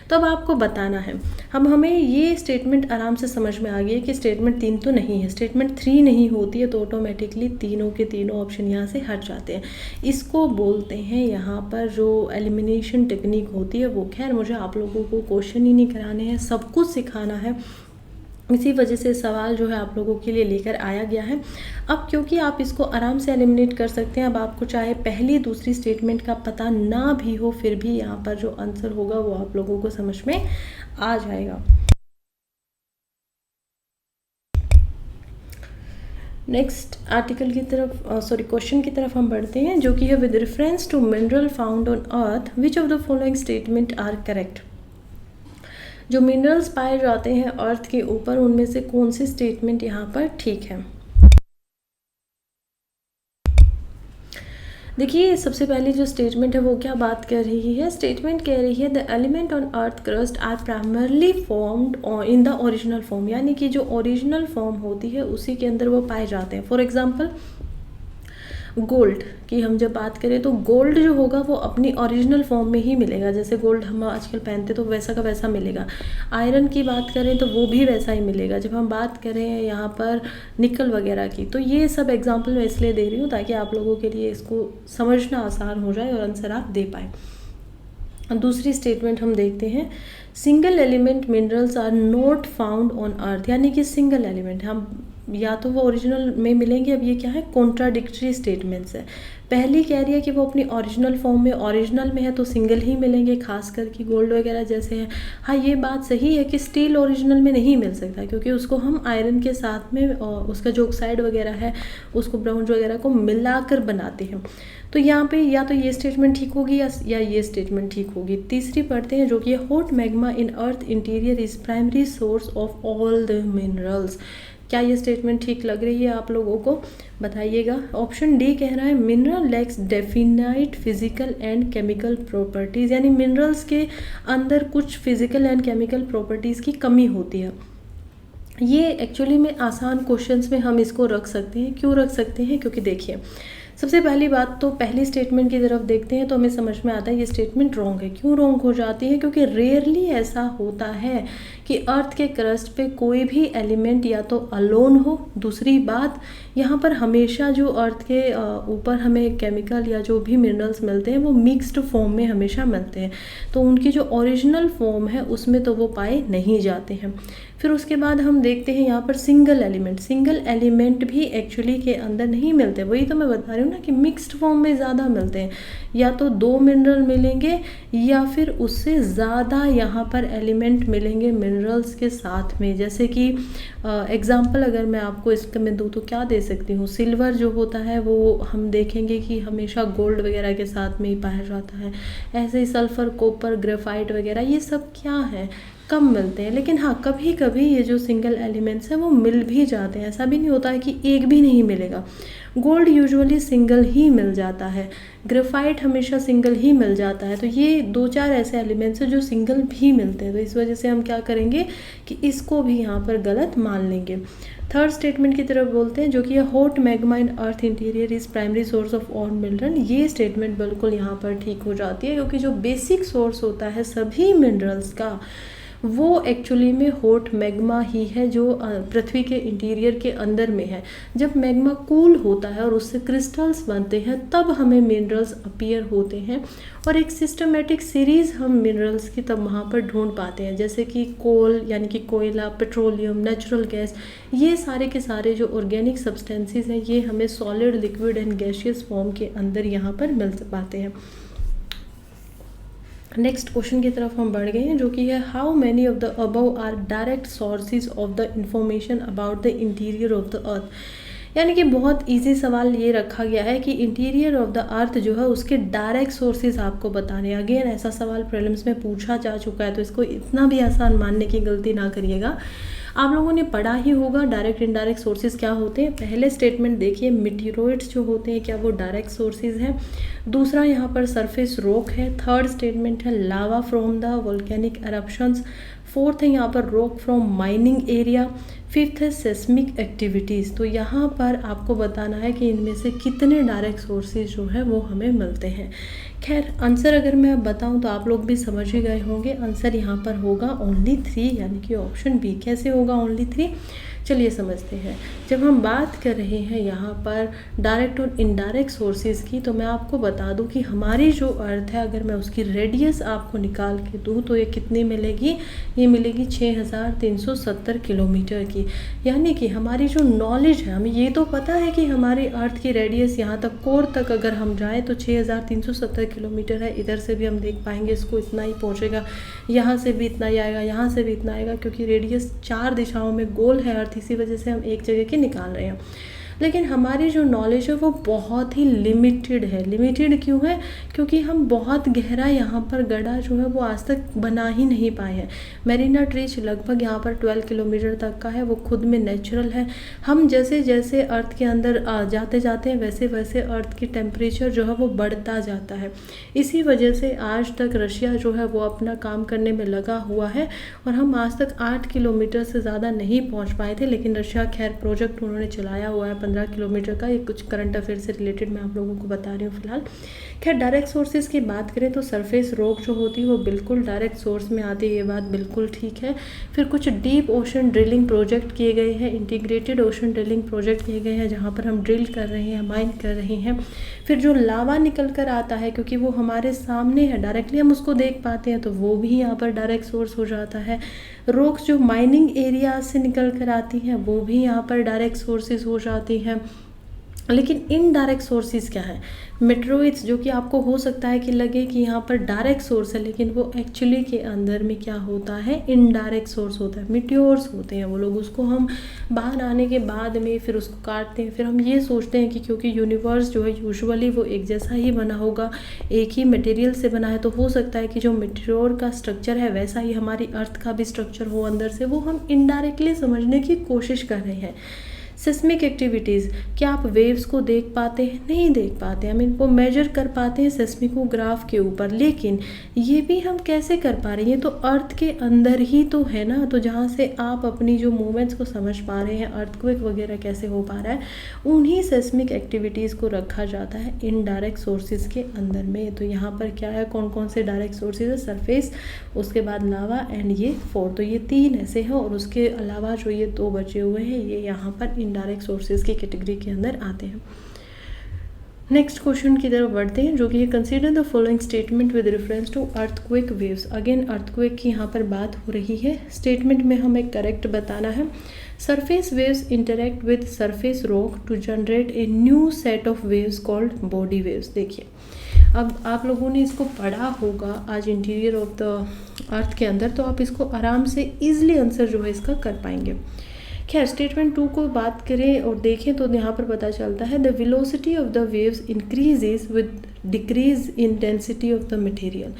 तो अब आपको बताना है। अब हमें ये स्टेटमेंट आराम से समझ में आ गई है कि स्टेटमेंट 3 तो नहीं है, स्टेटमेंट 3 नहीं होती है, तो ऑटोमेटिकली तीनों के तीनों ऑप्शन यहाँ से हट जाते हैं। इसको बोलते हैं यहाँ पर जो एलिमिनेशन टेक्निक होती है वो। खैर, मुझे आप लोगों को क्वेश्चन ही नहीं कराने हैं, सब कुछ सिखाना है, इसी वजह से सवाल जो है आप लोगों के लिए लेकर आया गया है। अब क्योंकि आप इसको आराम से एलिमिनेट कर सकते हैं, अब आपको चाहे पहली दूसरी स्टेटमेंट का पता ना भी हो, फिर भी यहाँ पर जो आंसर होगा वो आप लोगों को समझ में आ जाएगा। नेक्स्ट आर्टिकल की तरफ क्वेश्चन की तरफ हम बढ़ते हैं जो कि है with reference to mineral found on earth which of the following statement are correct. जो मिनरल्स पाए जाते हैं अर्थ के ऊपर, उनमें से कौन सी स्टेटमेंट यहाँ पर ठीक है। देखिए सबसे पहले जो स्टेटमेंट है वो क्या बात कर रही है, स्टेटमेंट कह रही है the element on earth crust are primarily formed in the original form, यानी कि जो ओरिजिनल फॉर्म होती है उसी के अंदर वो पाए जाते हैं। फॉर एग्जांपल गोल्ड की हम जब बात करें तो गोल्ड जो होगा वो अपनी ओरिजिनल फॉर्म में ही मिलेगा, जैसे गोल्ड हम आजकल पहनते तो वैसा का वैसा मिलेगा। आयरन की बात करें तो वो भी वैसा ही मिलेगा। जब हम बात करें यहाँ पर निकल वगैरह की, तो ये सब एग्जांपल मैं इसलिए दे रही हूँ ताकि आप लोगों के लिए इसको समझना आसान हो जाए और आंसर आप दे पाए। दूसरी स्टेटमेंट हम देखते हैं, single element minerals are not found on earth, यानी कि सिंगल एलिमेंट हम या तो वो ओरिजिनल में मिलेंगे। अब ये क्या है, कॉन्ट्राडिक्टरी स्टेटमेंट्स है। पहली कह रही है कि वो अपनी ओरिजिनल फॉर्म में ओरिजिनल में है तो सिंगल ही मिलेंगे, खास करके गोल्ड वगैरह जैसे हैं। हाँ ये बात सही है कि स्टील ओरिजिनल में नहीं मिल सकता, क्योंकि उसको हम आयरन के साथ में उसका जो ऑक्साइड वगैरह है उसको ब्राउन वगैरह को मिलाकर बनाते हैं। तो यहाँ पे या तो ये स्टेटमेंट ठीक होगी या ये स्टेटमेंट ठीक होगी। तीसरी पढ़ते हैं जो कि hot magma in earth interior is primary source of all the minerals. क्या ये स्टेटमेंट ठीक लग रही है आप लोगों को, बताइएगा। ऑप्शन डी कह रहा है mineral lakhs definite physical and chemical properties, यानी मिनरल्स के अंदर कुछ फिजिकल एंड केमिकल प्रॉपर्टीज़ की कमी होती है। ये एक्चुअली में आसान क्वेश्चंस में हम इसको रख सकते हैं। क्यों रख सकते हैं, क्योंकि देखिए सबसे पहली बात तो पहली स्टेटमेंट की तरफ देखते हैं तो हमें समझ में आता है ये स्टेटमेंट रॉन्ग है। क्यों रॉन्ग हो जाती है, क्योंकि रेयरली ऐसा होता है कि अर्थ के क्रस्ट पे कोई भी एलिमेंट या तो अलोन हो। दूसरी बात, यहाँ पर हमेशा जो अर्थ के ऊपर हमें केमिकल या जो भी मिनरल्स मिलते हैं वो मिक्स्ड फॉर्म में हमेशा मिलते हैं, तो उनकी जो ओरिजिनल फॉर्म है उसमें तो वो पाए नहीं जाते हैं। फिर उसके बाद हम देखते हैं यहाँ पर सिंगल एलिमेंट भी एक्चुअली के अंदर नहीं मिलते। वही तो मैं बता रही हूँ ना कि मिक्स्ड फॉर्म में ज़्यादा मिलते हैं, या तो 2 मिनरल मिलेंगे या फिर उससे ज़्यादा यहाँ पर एलिमेंट मिलेंगे मिनरल्स के साथ में। जैसे कि एग्जांपल अगर मैं आपको इसका में दूँ तो क्या दे सकती हूँ, सिल्वर जो होता है वो हम देखेंगे कि हमेशा गोल्ड वगैरह के साथ में ही पाया जाता है। ऐसे ही सल्फ़र, कॉपर, ग्रेफाइट वगैरह ये सब क्या है, कम मिलते हैं। लेकिन हाँ कभी कभी ये जो सिंगल एलिमेंट्स हैं वो मिल भी जाते हैं, ऐसा भी नहीं होता है कि एक भी नहीं मिलेगा। गोल्ड यूजुअली सिंगल ही मिल जाता है, ग्रेफाइट हमेशा सिंगल ही मिल जाता है। तो ये 2-4 ऐसे एलिमेंट्स हैं जो सिंगल भी मिलते हैं, तो इस वजह से हम क्या करेंगे कि इसको भी यहाँ पर गलत मान लेंगे। थर्ड स्टेटमेंट की तरफ बोलते हैं जो कि hot magma in earth interior is primary source of all mineral. ये स्टेटमेंट बिल्कुल यहाँ पर ठीक हो जाती है, क्योंकि जो बेसिक सोर्स होता है सभी मिनरल्स का वो एक्चुअली में हॉट मैग्मा ही है, जो पृथ्वी के इंटीरियर के अंदर में है। जब मैग्मा कूल होता है और उससे क्रिस्टल्स बनते हैं तब हमें मिनरल्स अपीयर होते हैं, और एक सिस्टमेटिक सीरीज़ हम मिनरल्स की तब वहाँ पर ढूंढ पाते हैं, जैसे कि कोल यानी कि कोयला, पेट्रोलियम, नेचुरल गैस, ये सारे के सारे जो ऑर्गेनिक सब्सटेंसेस हैं ये हमें solid, liquid and gaseous form के अंदर यहाँ पर मिल पाते हैं। नेक्स्ट क्वेश्चन की तरफ हम बढ़ गए हैं जो कि है how many of the above are direct sources of the information about the interior of the earth. यानी कि बहुत इजी सवाल ये रखा गया है कि इंटीरियर ऑफ द अर्थ जो है उसके डायरेक्ट सोर्सेज आपको बताने। अगेन ऐसा सवाल प्रीलिम्स में पूछा जा चुका है, तो इसको इतना भी आसान मानने की गलती ना करिएगा। आप लोगों ने पढ़ा ही होगा डायरेक्ट इनडायरेक्ट सोर्सेज क्या होते हैं। पहले स्टेटमेंट देखिए, मीटियोराइड्स जो होते हैं क्या वो डायरेक्ट सोर्सेज हैं। दूसरा यहाँ पर सरफेस रॉक है। थर्ड स्टेटमेंट है लावा फ्रॉम द वोल्केनिक एरप्शंस। फोर्थ है यहाँ पर rock from mining area. Fifth है सेस्मिक एक्टिविटीज़। तो यहाँ पर आपको बताना है कि इनमें से कितने डायरेक्ट सोर्सेज जो है वो हमें मिलते हैं। खैर आंसर अगर मैं बताऊं तो आप लोग भी समझ ही गए होंगे, आंसर यहाँ पर होगा ओनली 3, यानी कि ऑप्शन बी। कैसे होगा ओनली 3, चलिए समझते हैं। जब हम बात कर रहे हैं यहाँ पर डायरेक्ट और इनडायरेक्ट सोर्सेज की, तो मैं आपको बता दूँ कि हमारी जो अर्थ है अगर मैं उसकी रेडियस आपको निकाल के दूँ तो ये कितनी मिलेगी, ये मिलेगी 6370 किलोमीटर की। यानी कि हमारी जो नॉलेज है, हमें ये तो पता है कि हमारी अर्थ की रेडियस यहाँ तक कोर तक अगर हम जाएँ तो 6370 किलोमीटर है। इधर से भी हम देख पाएंगे इसको इतना ही पहुँचेगा, यहाँ से भी इतना ही आएगा, यहाँ से भी इतना आएगा, क्योंकि रेडियस 4 दिशाओं में गोल है अर्थ, इसी वजह से हम एक जगह की निकाल रहे हैं। लेकिन हमारी जो नॉलेज है वो बहुत ही लिमिटेड है। लिमिटेड क्यों है? क्योंकि हम बहुत गहरा यहाँ पर गड्ढा जो है वो आज तक बना ही नहीं पाए हैं। मेरिना ट्रीच लगभग यहाँ पर 12 किलोमीटर तक का है, वो खुद में नेचुरल है। हम जैसे जैसे अर्थ के अंदर जाते जाते हैं वैसे वैसे अर्थ की टेम्परेचर जो है वो बढ़ता जाता है। इसी वजह से आज तक रशिया जो है वो अपना काम करने में लगा हुआ है और हम आज तक 8 किलोमीटर से ज़्यादा नहीं पहुंच पाए थे। लेकिन रशिया खैर प्रोजेक्ट उन्होंने चलाया हुआ है 15 किलोमीटर का। ये कुछ करंट अफेयर से रिलेटेड मैं आप लोगों को बता रही हूँ फिलहाल। खैर डायरेक्ट सोर्सेज की बात करें तो सरफेस रॉक जो होती है वो बिल्कुल डायरेक्ट सोर्स में आती है, ये बात बिल्कुल ठीक है। फिर कुछ डीप ओशन ड्रिलिंग प्रोजेक्ट किए गए हैं, इंटीग्रेटेड ओशन ड्रिलिंग प्रोजेक्ट किए गए हैं जहाँ पर हम ड्रिल कर रहे हैं, माइन कर रहे हैं। फिर जो लावा निकल कर आता है क्योंकि वो हमारे सामने है, डायरेक्टली हम उसको देख पाते हैं, तो वो भी यहाँ पर डायरेक्ट सोर्स हो जाता है। रॉक्स जो माइनिंग एरिया से निकल कर आती हैं वो भी यहाँ पर डायरेक्ट सोर्सेज हो जाती हैं। लेकिन इनडायरेक्ट सोर्सेज क्या है? मेटेरोइड्स, जो कि आपको हो सकता है कि लगे कि यहाँ पर डायरेक्ट सोर्स है, लेकिन वो एक्चुअली के अंदर में क्या होता है, इनडायरेक्ट सोर्स होता है। मिट्योर्स होते हैं वो लोग, उसको हम बाहर आने के बाद में फिर उसको काटते हैं। फिर हम ये सोचते हैं कि क्योंकि यूनिवर्स जो है यूजुअली वो एक जैसा ही बना होगा, एक ही मटेरियल से बना है, तो हो सकता है कि जो मिट्योर का स्ट्रक्चर है वैसा ही हमारी अर्थ का भी स्ट्रक्चर हो अंदर से। वो हम इनडायरेक्टली समझने की कोशिश कर रहे हैं। सिस्मिक एक्टिविटीज़, क्या आप वेव्स को देख पाते हैं? नहीं देख पाते। हम इनको मेजर कर पाते हैं सेस्मिकोग्राफ के ऊपर, लेकिन ये भी हम कैसे कर पा रहे हैं? तो अर्थ के अंदर ही तो है ना, तो जहाँ से आप अपनी जो मूवमेंट्स को समझ पा रहे हैं, अर्थक्वेक वगैरह कैसे हो पा रहा है, उन्हीं सेस्मिक एक्टिविटीज़ को रखा जाता है इनडायरेक्ट सोर्सेज के अंदर में। तो यहाँ पर क्या है, कौन कौन से डायरेक्ट सोर्सेज है? सरफेस, उसके बाद लावा एंड ये 4, तो ये 3 ऐसे हैं। और उसके अलावा जो ये 2 बचे हुए हैं ये यहाँ पर इनडायरेक्ट सोर्सेज की कैटेगरी के अंदर आते हैं। नेक्स्ट क्वेश्चन की तरफ बढ़ते हैं, जो कि ये consider the following statement with reference to earthquake waves. Again earthquake की यहाँ पर बात हो रही है। स्टेटमेंट में हमें करेक्ट बताना है। Surface waves interact with surface rock to generate a new set of waves called body waves. देखिए, अब आप लोगों ने इसको पढ़ा होगा आज इंटीरियर ऑफ द अर्थ के अंदर, तो आप इसको आराम से ईजिली आंसर जो है इसका कर पाएंगे। खैर स्टेटमेंट 2 को बात करें और देखें तो यहाँ पर पता चलता है the velocity of the waves increases with decrease in density of the material.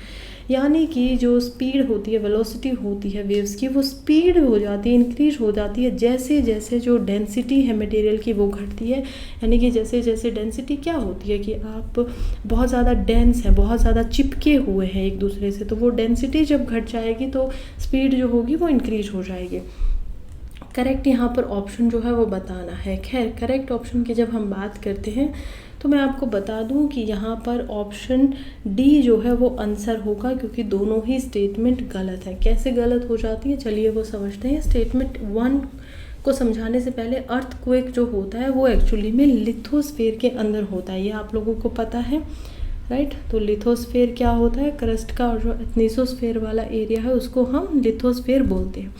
यानी कि जो स्पीड होती है, वेलोसिटी होती है वेव्स की, वो स्पीड हो जाती है, इंक्रीज हो जाती है जैसे जैसे जो डेंसिटी है मटेरियल की वो घटती है। यानी कि जैसे जैसे डेंसिटी क्या होती है कि आप बहुत ज़्यादा डेंस है, बहुत ज़्यादा चिपके हुए हैं एक दूसरे से, तो वो डेंसिटी जब घट जाएगी तो स्पीड जो होगी वो इंक्रीज हो जाएगी। करेक्ट यहाँ पर ऑप्शन जो है वो बताना है। खैर करेक्ट ऑप्शन की जब हम बात करते हैं तो मैं आपको बता दूं कि यहाँ पर ऑप्शन डी जो है वो आंसर होगा, क्योंकि दोनों ही स्टेटमेंट गलत है। कैसे गलत हो जाती है चलिए वो समझते हैं। स्टेटमेंट 1 को समझाने से पहले अर्थक्वेक जो होता है वो एक्चुअली में लिथोस्फीयर के अंदर होता है, ये आप लोगों को पता है, राइट। तो लिथोस्फीयर क्या होता है? क्रस्ट का और जो एथनोस्फीयर वाला एरिया है उसको हम लिथोस्फीयर बोलते हैं।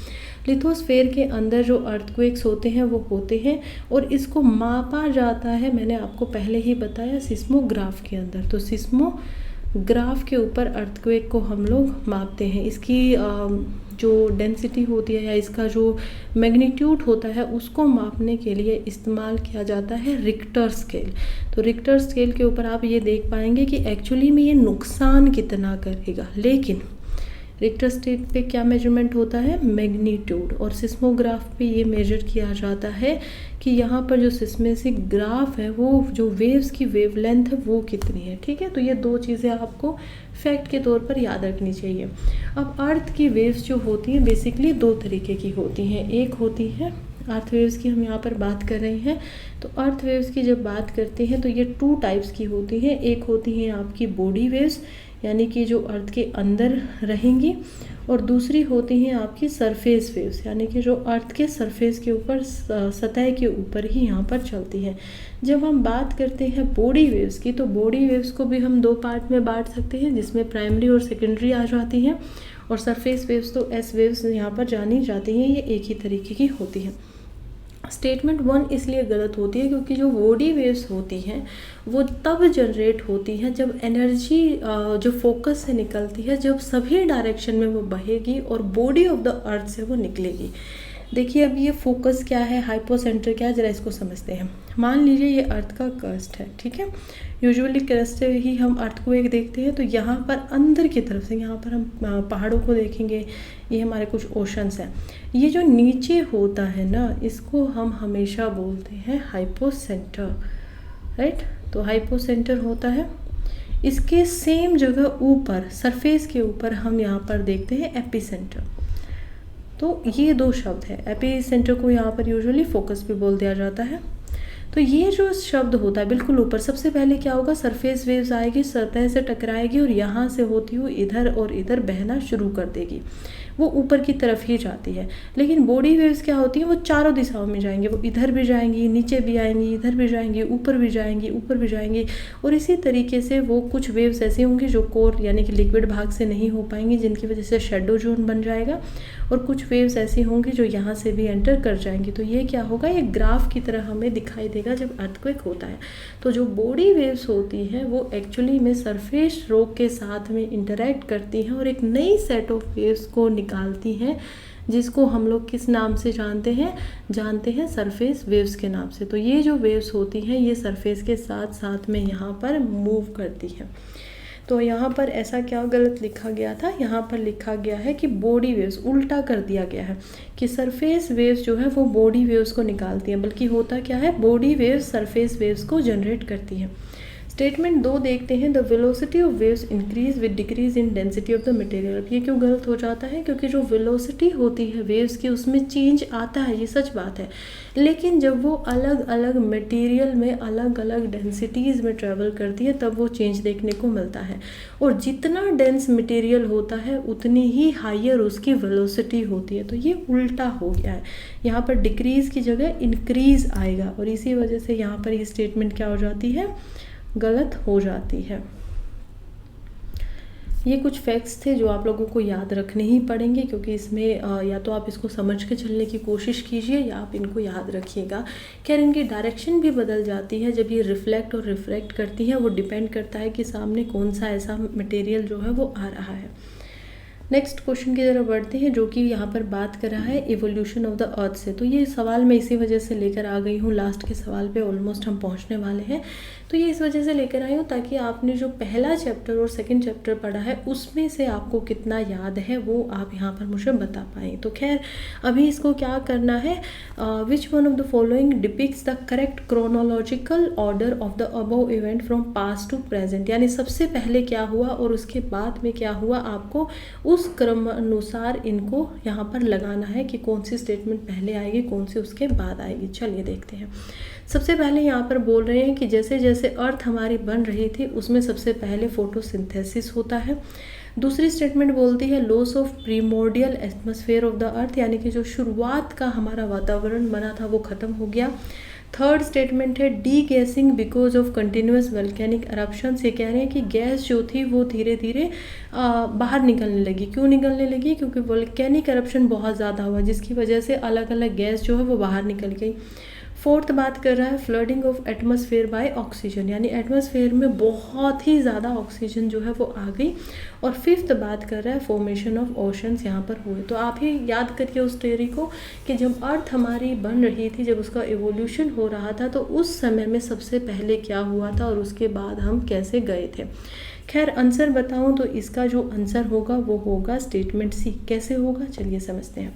लिथोस्फीयर के अंदर जो अर्थक्वेक्स होते हैं वो होते हैं और इसको मापा जाता है, मैंने आपको पहले ही बताया, सिस्मोग्राफ के अंदर। तो सिस्मोग्राफ के ऊपर अर्थक्वेक को हम लोग मापते हैं। इसकी जो डेंसिटी होती है या इसका जो मैग्नीट्यूड होता है उसको मापने के लिए इस्तेमाल किया जाता है रिक्टर स्केल। तो रिक्टर स्केल के ऊपर आप ये देख पाएंगे कि एक्चुअली में ये नुकसान कितना करेगा, लेकिन रिक्टर स्केल पे क्या मेजरमेंट होता है? मैग्नीट्यूड। और सिस्मोग्राफ पे ये मेजर किया जाता है कि यहाँ पर जो सिस्मेसिक ग्राफ है वो जो वेव्स की वेवलेंथ है वो कितनी है, ठीक है। तो ये 2 चीज़ें आपको फैक्ट के तौर पर याद रखनी चाहिए। अब अर्थ की वेव्स जो होती हैं बेसिकली 2 तरीके की होती हैं। एक होती है अर्थ वेव्स की, हम यहाँ पर बात कर रहे हैं, तो अर्थ वेव्स की जब बात करते हैं तो ये 2 टाइप्स की होती हैं। एक होती है आपकी बॉडी वेव्स, यानी कि जो अर्थ के अंदर रहेंगी, और दूसरी होती हैं आपकी सरफेस वेव्स, यानी कि जो अर्थ के सरफेस के ऊपर, सतह के ऊपर ही यहाँ पर चलती हैं। जब हम बात करते हैं बॉडी वेव्स की, तो बॉडी वेव्स को भी हम 2 पार्ट में बांट सकते हैं, जिसमें प्राइमरी और सेकेंडरी आ जाती हैं, और सरफेस वेव्स तो एस वेव्स यहाँ पर जानी जाती हैं, ये एक ही तरीके की होती हैं। स्टेटमेंट 1 इसलिए गलत होती है क्योंकि जो बॉडी वेव्स होती हैं वो तब जनरेट होती हैं जब एनर्जी जो फोकस से निकलती है, जब सभी डायरेक्शन में वो बहेगी और बॉडी ऑफ द अर्थ से वो निकलेगी। देखिए अब ये फोकस क्या है, हाइपोसेंटर क्या है, ज़रा इसको समझते हैं। मान लीजिए ये अर्थ का क्रस्ट है, ठीक है। यूजुअली क्रस्ट से ही हम अर्थ को एक देखते हैं, तो यहाँ पर अंदर की तरफ से यहाँ पर हम पहाड़ों को देखेंगे, ये हमारे कुछ ओशंस हैं। ये जो नीचे होता है ना, इसको हम हमेशा बोलते हैं हाइपोसेंटर, राइट। तो हाइपोसेंटर होता है। इसके सेम जगह ऊपर सरफेस के ऊपर हम यहाँ पर देखते हैं एपिसेंटर। तो ये दो शब्द है, एपिसेंटर को यहाँ पर यूजुअली फोकस भी बोल दिया जाता है। तो ये जो शब्द होता है बिल्कुल ऊपर, सबसे पहले क्या होगा, सरफेस वेव्स आएगी, सतह से टकराएगी और यहाँ से होती हुई इधर और इधर बहना शुरू कर देगी, वो ऊपर की तरफ ही जाती है। लेकिन बॉडी वेव्स क्या होती हैं, वो चारों दिशाओं में जाएंगी, वो इधर भी जाएंगी, नीचे भी आएंगी, इधर भी जाएंगी, ऊपर भी जाएंगी, ऊपर भी जाएंगी। और इसी तरीके से वो कुछ वेव्स ऐसी होंगी जो कोर यानी कि लिक्विड भाग से नहीं हो पाएंगी, जिनकी वजह से शेडो जोन बन जाएगा। और कुछ वेव्स ऐसी होंगी जो यहाँ से भी एंटर कर जाएंगी। तो ये क्या होगा, ये ग्राफ की तरह हमें दिखाई देगा जब अर्थक्वेक होता है। तो जो बॉडी वेव्स होती हैं वो एक्चुअली में सरफेस रॉक के साथ में इंटरेक्ट करती हैं और एक नई सेट ऑफ वेव्स को निकालती हैं, जिसको हम लोग किस नाम से जानते हैं सरफेस वेव्स के नाम से। तो ये जो वेव्स होती हैं ये सरफेस के साथ साथ में यहाँ पर मूव करती हैं। तो यहाँ पर ऐसा क्या गलत लिखा गया था, यहाँ पर लिखा गया है कि बॉडी वेव्स, उल्टा कर दिया गया है कि सरफेस वेव्स जो है वो बॉडी वेव्स को निकालती हैं, बल्कि होता क्या है, बॉडी वेव्स सरफेस वेव्स को जनरेट करती हैं। स्टेटमेंट 2 देखते हैं, the velocity of waves increase with decrease in density of the material. ये क्यों गलत हो जाता है, क्योंकि जो वेलोसिटी होती है वेव्स की उसमें चेंज आता है, ये सच बात है। लेकिन जब वो अलग अलग मटेरियल में अलग अलग डेंसिटीज़ में ट्रैवल करती है तब वो चेंज देखने को मिलता है। और जितना डेंस मटेरियल होता है उतनी ही हायर उसकी वेलोसिटी होती है। तो ये उल्टा हो गया है, यहाँ पर डिक्रीज़ की जगह इंक्रीज़ आएगा और इसी वजह से यहाँ पर ये स्टेटमेंट क्या हो जाती है, गलत हो जाती है। ये कुछ फैक्ट्स थे जो आप लोगों को याद रखने ही पड़ेंगे, क्योंकि इसमें या तो आप इसको समझ के चलने की कोशिश कीजिए या आप इनको याद रखिएगा। खैर इनकी डायरेक्शन भी बदल जाती है जब ये रिफ्लेक्ट और रिफ्रैक्ट करती है, वो डिपेंड करता है कि सामने कौन सा ऐसा मटेरियल जो है वो आ रहा है। नेक्स्ट क्वेश्चन की तरफ बढ़ते हैं, जो कि यहाँ पर बात कर रहा है इवोल्यूशन ऑफ द अर्थ से। तो ये सवाल मैं इसी वजह से लेकर आ गई हूँ, लास्ट के सवाल पे ऑलमोस्ट हम पहुँचने वाले हैं। तो ये इस वजह से लेकर आई हूँ ताकि आपने जो पहला चैप्टर और सेकंड चैप्टर पढ़ा है उसमें से आपको कितना याद है वो आप यहाँ पर मुझे बता पाएँ। तो खैर अभी इसको क्या करना है, which one of the following depicts the correct chronological order of the above event from past to present. यानी सबसे पहले क्या हुआ और उसके बाद में क्या हुआ, आपको उस क्रम अनुसार इनको यहाँ पर लगाना है कि कौन सी स्टेटमेंट पहले आएगी, कौन सी उसके बाद आएगी। चलिए देखते हैं। सबसे पहले यहाँ पर बोल रहे हैं कि जैसे जैसे अर्थ हमारी बन रही थी उसमें सबसे पहले फोटोसिंथेसिस होता है। दूसरी स्टेटमेंट बोलती है loss of primordial atmosphere of the earth, यानी कि जो शुरुआत का हमारा वातावरण बना था वो ख़त्म हो गया। थर्ड स्टेटमेंट है degassing because of continuous volcanic eruptions. ये कह रहे हैं कि गैस जो थी वो धीरे धीरे बाहर निकलने लगी। क्यों निकलने लगी, क्योंकि वोल्केनिक एरप्शन बहुत ज़्यादा हुआ जिसकी वजह से अलग अलग गैस जो है वो बाहर निकल गई। फोर्थ बात कर रहा है flooding of atmosphere by oxygen, यानी एटमॉस्फेयर में बहुत ही ज़्यादा ऑक्सीजन जो है वो आ गई। और फिफ्थ बात कर रहा है फॉर्मेशन ऑफ ओशंस यहाँ पर हुए। तो आप ही याद करिए उस थ्योरी को कि जब अर्थ हमारी बन रही थी, जब उसका एवोल्यूशन हो रहा था, तो उस समय में सबसे पहले क्या हुआ था और उसके बाद हम कैसे गए थे। खैर आंसर बताऊं तो इसका जो आंसर होगा वो होगा स्टेटमेंट सी। कैसे होगा चलिए समझते हैं।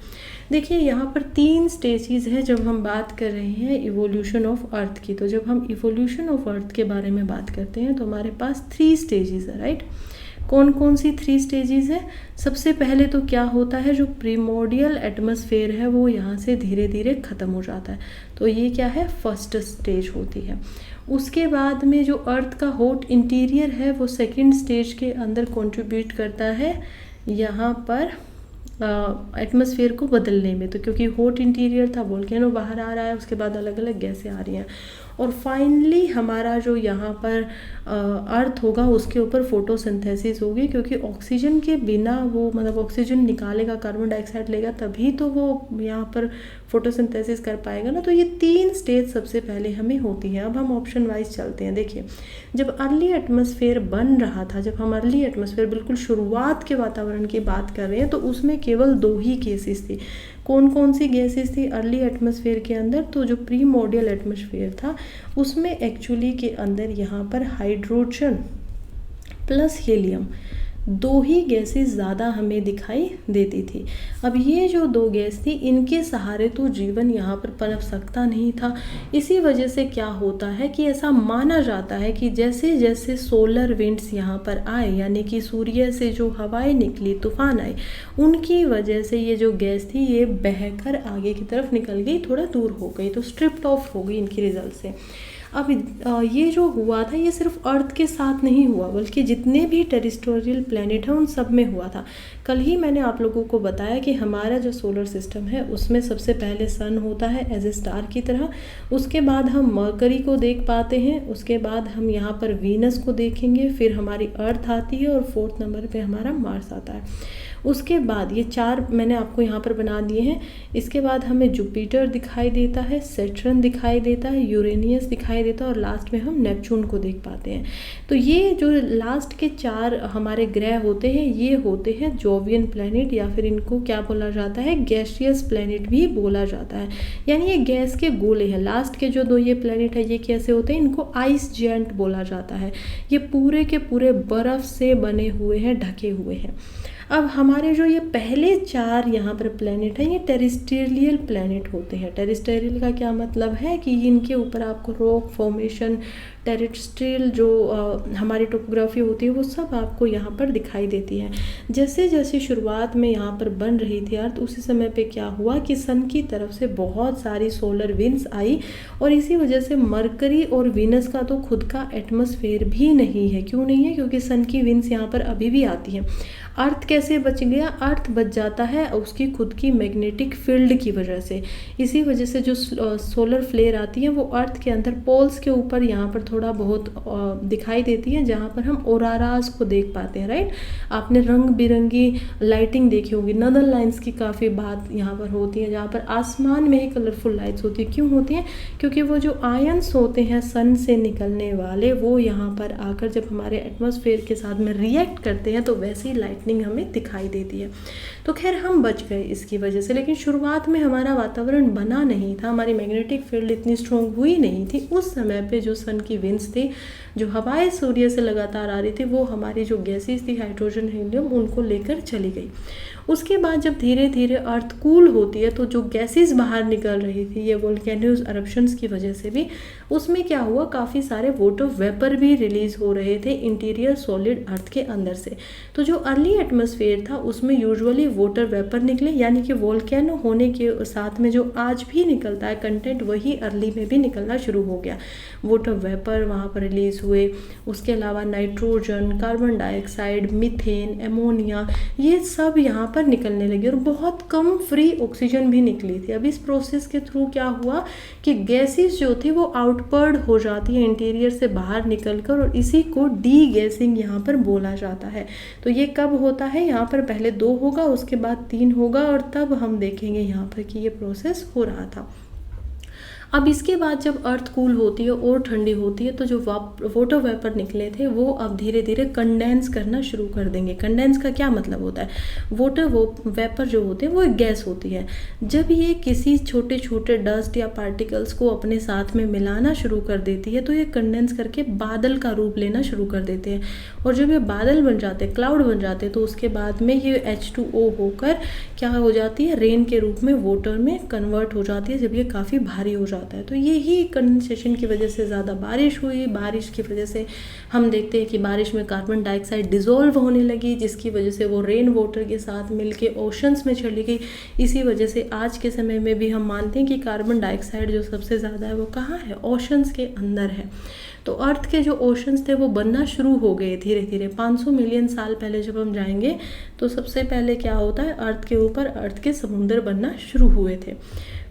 देखिए यहाँ पर 3 स्टेजेस हैं जब हम बात कर रहे हैं इवोल्यूशन ऑफ अर्थ की। तो जब हम इवोल्यूशन ऑफ अर्थ के बारे में बात करते हैं तो हमारे पास 3 स्टेजेस है, राइट। कौन कौन सी 3 स्टेजेस है, सबसे पहले तो क्या होता है, जो प्रीमोर्डियल एटमॉस्फेयर है वो यहाँ से धीरे धीरे ख़त्म हो जाता है। तो ये क्या है, फर्स्ट स्टेज होती है। उसके बाद में जो अर्थ का हॉट इंटीरियर है वो सेकंड स्टेज के अंदर कंट्रीब्यूट करता है यहाँ पर एटमॉस्फेयर को बदलने में। तो क्योंकि हॉट इंटीरियर था, वोल्केनो बाहर आ रहा है, उसके बाद अलग अलग गैसें आ रही हैं। और फाइनली हमारा जो यहाँ पर अर्थ होगा उसके ऊपर फोटोसिंथेसिस होगी, क्योंकि ऑक्सीजन के बिना वो मतलब ऑक्सीजन निकालेगा, कार्बन डाइऑक्साइड लेगा, तभी तो वो यहाँ पर फोटोसिंथेसिस कर पाएगा ना। तो ये 3 स्टेज सबसे पहले हमें होती है। अब हम ऑप्शन वाइज चलते हैं। देखिए जब अर्ली एटमॉस्फेयर बन रहा था, जब हम अर्ली एटमॉस्फेयर बिल्कुल शुरुआत के वातावरण की बात कर रहे हैं, तो उसमें केवल 2 ही केसेस थे। कौन कौन सी गैसेस थी अर्ली एटमॉस्फेयर के अंदर? तो जो प्रीमोर्डियल एटमॉस्फेयर था उसमें एक्चुअली के अंदर यहाँ पर हाइड्रोजन प्लस हीलियम, दो ही गैसेस ज़्यादा हमें दिखाई देती थी। अब ये जो दो गैस थी इनके सहारे तो जीवन यहाँ पर पनप सकता नहीं था। इसी वजह से क्या होता है कि ऐसा माना जाता है कि जैसे जैसे सोलर विंड्स यहाँ पर आए, यानी कि सूर्य से जो हवाएं निकली, तूफान आए, उनकी वजह से ये जो गैस थी ये बहकर आगे की तरफ निकल गई, थोड़ा दूर हो गई, तो स्ट्रिप्ड ऑफ हो गई इनकी रिजल्ट से। अब ये जो हुआ था ये सिर्फ अर्थ के साथ नहीं हुआ, बल्कि जितने भी टेरेस्ट्रियल प्लैनेट हैं उन सब में हुआ था। कल ही मैंने आप लोगों को बताया कि हमारा जो सोलर सिस्टम है उसमें सबसे पहले सन होता है एज ए स्टार की तरह, उसके बाद हम मरकरी को देख पाते हैं, उसके बाद हम यहाँ पर वीनस को देखेंगे, फिर हमारी अर्थ आती है और 4th नंबर पे हमारा मार्स आता है। उसके बाद ये 4 मैंने आपको यहाँ पर बना दिए हैं। इसके बाद हमें जुपिटर दिखाई देता है, सैटर्न दिखाई देता है, यूरेनियस दिखाई देता है और लास्ट में हम नेपच्यून को देख पाते हैं। तो ये जो लास्ट के 4 हमारे ग्रह होते हैं ये होते हैं जोवियन प्लैनेट, या फिर इनको क्या बोला जाता है, गैसियस प्लैनेट भी बोला जाता है। यानी ये गैस के गोले हैं। लास्ट के जो 2 ये प्लैनेट है ये कैसे होते हैं, इनको आइस जेंट बोला जाता है। ये पूरे के पूरे बर्फ़ से बने हुए हैं, ढके हुए हैं। अब हमारे जो ये पहले 4 यहाँ पर प्लैनेट हैं ये टेरेस्ट्रियल प्लैनेट होते हैं। टेरेस्ट्रियल का क्या मतलब है कि इनके ऊपर आपको रॉक फॉर्मेशन, टेरेस्ट्रियल जो हमारी टोपोग्राफी होती है वो सब आपको यहाँ पर दिखाई देती है। जैसे जैसे शुरुआत में यहाँ पर बन रही थी अर्थ, उसी समय पे क्या हुआ कि सन की तरफ से बहुत सारी सोलर विंड्स आई और इसी वजह से मरकरी और वीनस का तो खुद का एटमॉस्फेयर भी नहीं है। क्यों नहीं है? क्योंकि सन की विंड्स यहाँ पर अभी भी आती हैं। अर्थ कैसे बच गया? अर्थ बच जाता है उसकी खुद की मैग्नेटिक फील्ड की वजह से। इसी वजह से जो सोलर फ्लेयर आती है वो अर्थ के अंदर पोल्स के ऊपर यहाँ पर थोड़ा बहुत दिखाई देती है, जहाँ पर हम ओरारास को देख पाते हैं, राइट। आपने रंग बिरंगी लाइटिंग देखी होगी, नदर लाइन्स की काफ़ी बात यहाँ पर होती है, जहाँ पर आसमान में ही कलरफुल लाइट्स होती है। क्यों होती हैं? क्योंकि वो जो आयंस होते हैं सन से निकलने वाले वो यहाँ पर आकर जब हमारे एटमॉस्फेयर के साथ में रिएक्ट करते हैं तो वैसी लाइटनिंग हमें दिखाई देती है। तो खैर हम बच गए इसकी वजह से, लेकिन शुरुआत में हमारा वातावरण बना नहीं था, हमारी मैग्नेटिक फील्ड इतनी स्ट्रॉन्ग हुई नहीं थी। उस समय पे जो सन की विंड्स थी, जो हवाएं सूर्य से लगातार आ रही थी, वो हमारी जो गैसेस थी हाइड्रोजन, हीलियम, उनको लेकर चली गई। उसके बाद जब धीरे धीरे अर्थ कूल होती है तो जो गैसेस बाहर निकल रही थी ये वोल्केनोज अरप्शंस की वजह से भी, उसमें क्या हुआ, काफ़ी सारे वाटर वेपर भी रिलीज हो रहे थे इंटीरियर सॉलिड अर्थ के अंदर से। तो जो अर्ली एटमॉस्फेयर था उसमें यूजुअली वाटर वेपर निकले, यानी कि वोल्केनो होने के साथ में जो आज भी निकलता है कंटेंट वही अर्ली में भी निकलना शुरू हो गया। वाटर वेपर वहाँ पर रिलीज हुए। उसके अलावा nitrogen, carbon dioxide, methane, ammonia, ये सब यहाँ पर निकलने लगी और बहुत कम फ्री ऑक्सीजन भी निकली थी। अब इस प्रोसेस के थ्रू क्या हुआ कि गैसेस जो थी वो आउटपर्ड हो जाती है इंटीरियर से बाहर निकलकर, और इसी को डी गैसिंग यहाँ पर बोला जाता है। तो ये कब होता है? यहाँ पर पहले 2 होगा, उसके बाद 3 होगा, और तब हम देखेंगे यहाँ पर कि ये प्रोसेस हो रहा था। अब इसके बाद जब अर्थ कूल होती है और ठंडी होती है तो जो वाटर वेपर निकले थे वो अब धीरे धीरे कंडेंस करना शुरू कर देंगे। कंडेंस का क्या मतलब होता है? वाटर वेपर जो होते हैं वो एक गैस होती है। जब ये किसी छोटे छोटे डस्ट या पार्टिकल्स को अपने साथ में मिलाना शुरू कर देती है तो ये कंडेंस करके बादल का रूप लेना शुरू कर देते हैं, और जब ये बादल बन जाते हैं, क्लाउड बन जाते हैं, तो उसके बाद में ये H2O होकर क्या हो जाती है, रेन के रूप में वाटर में कन्वर्ट हो जाती है जब ये काफ़ी भारी हो जाता है। तो यही कंडेंसेशन की वजह से ज़्यादा बारिश हुई। बारिश की वजह से हम देखते हैं कि बारिश में कार्बन डाइऑक्साइड डिज़ोल्व होने लगी, जिसकी वजह से वो रेन वाटर के साथ मिलके ओशंस में चली गई। इसी वजह से आज के समय में भी हम मानते हैं कि कार्बन डाइऑक्साइड जो सबसे ज़्यादा है वो कहाँ है? ओशंस के अंदर है। तो अर्थ के जो ओशंस थे वो बनना शुरू हो गए धीरे धीरे। 500 मिलियन साल पहले जब हम जाएंगे तो सबसे पहले क्या होता है, अर्थ के ऊपर अर्थ के समुद्र बनना शुरू हुए थे।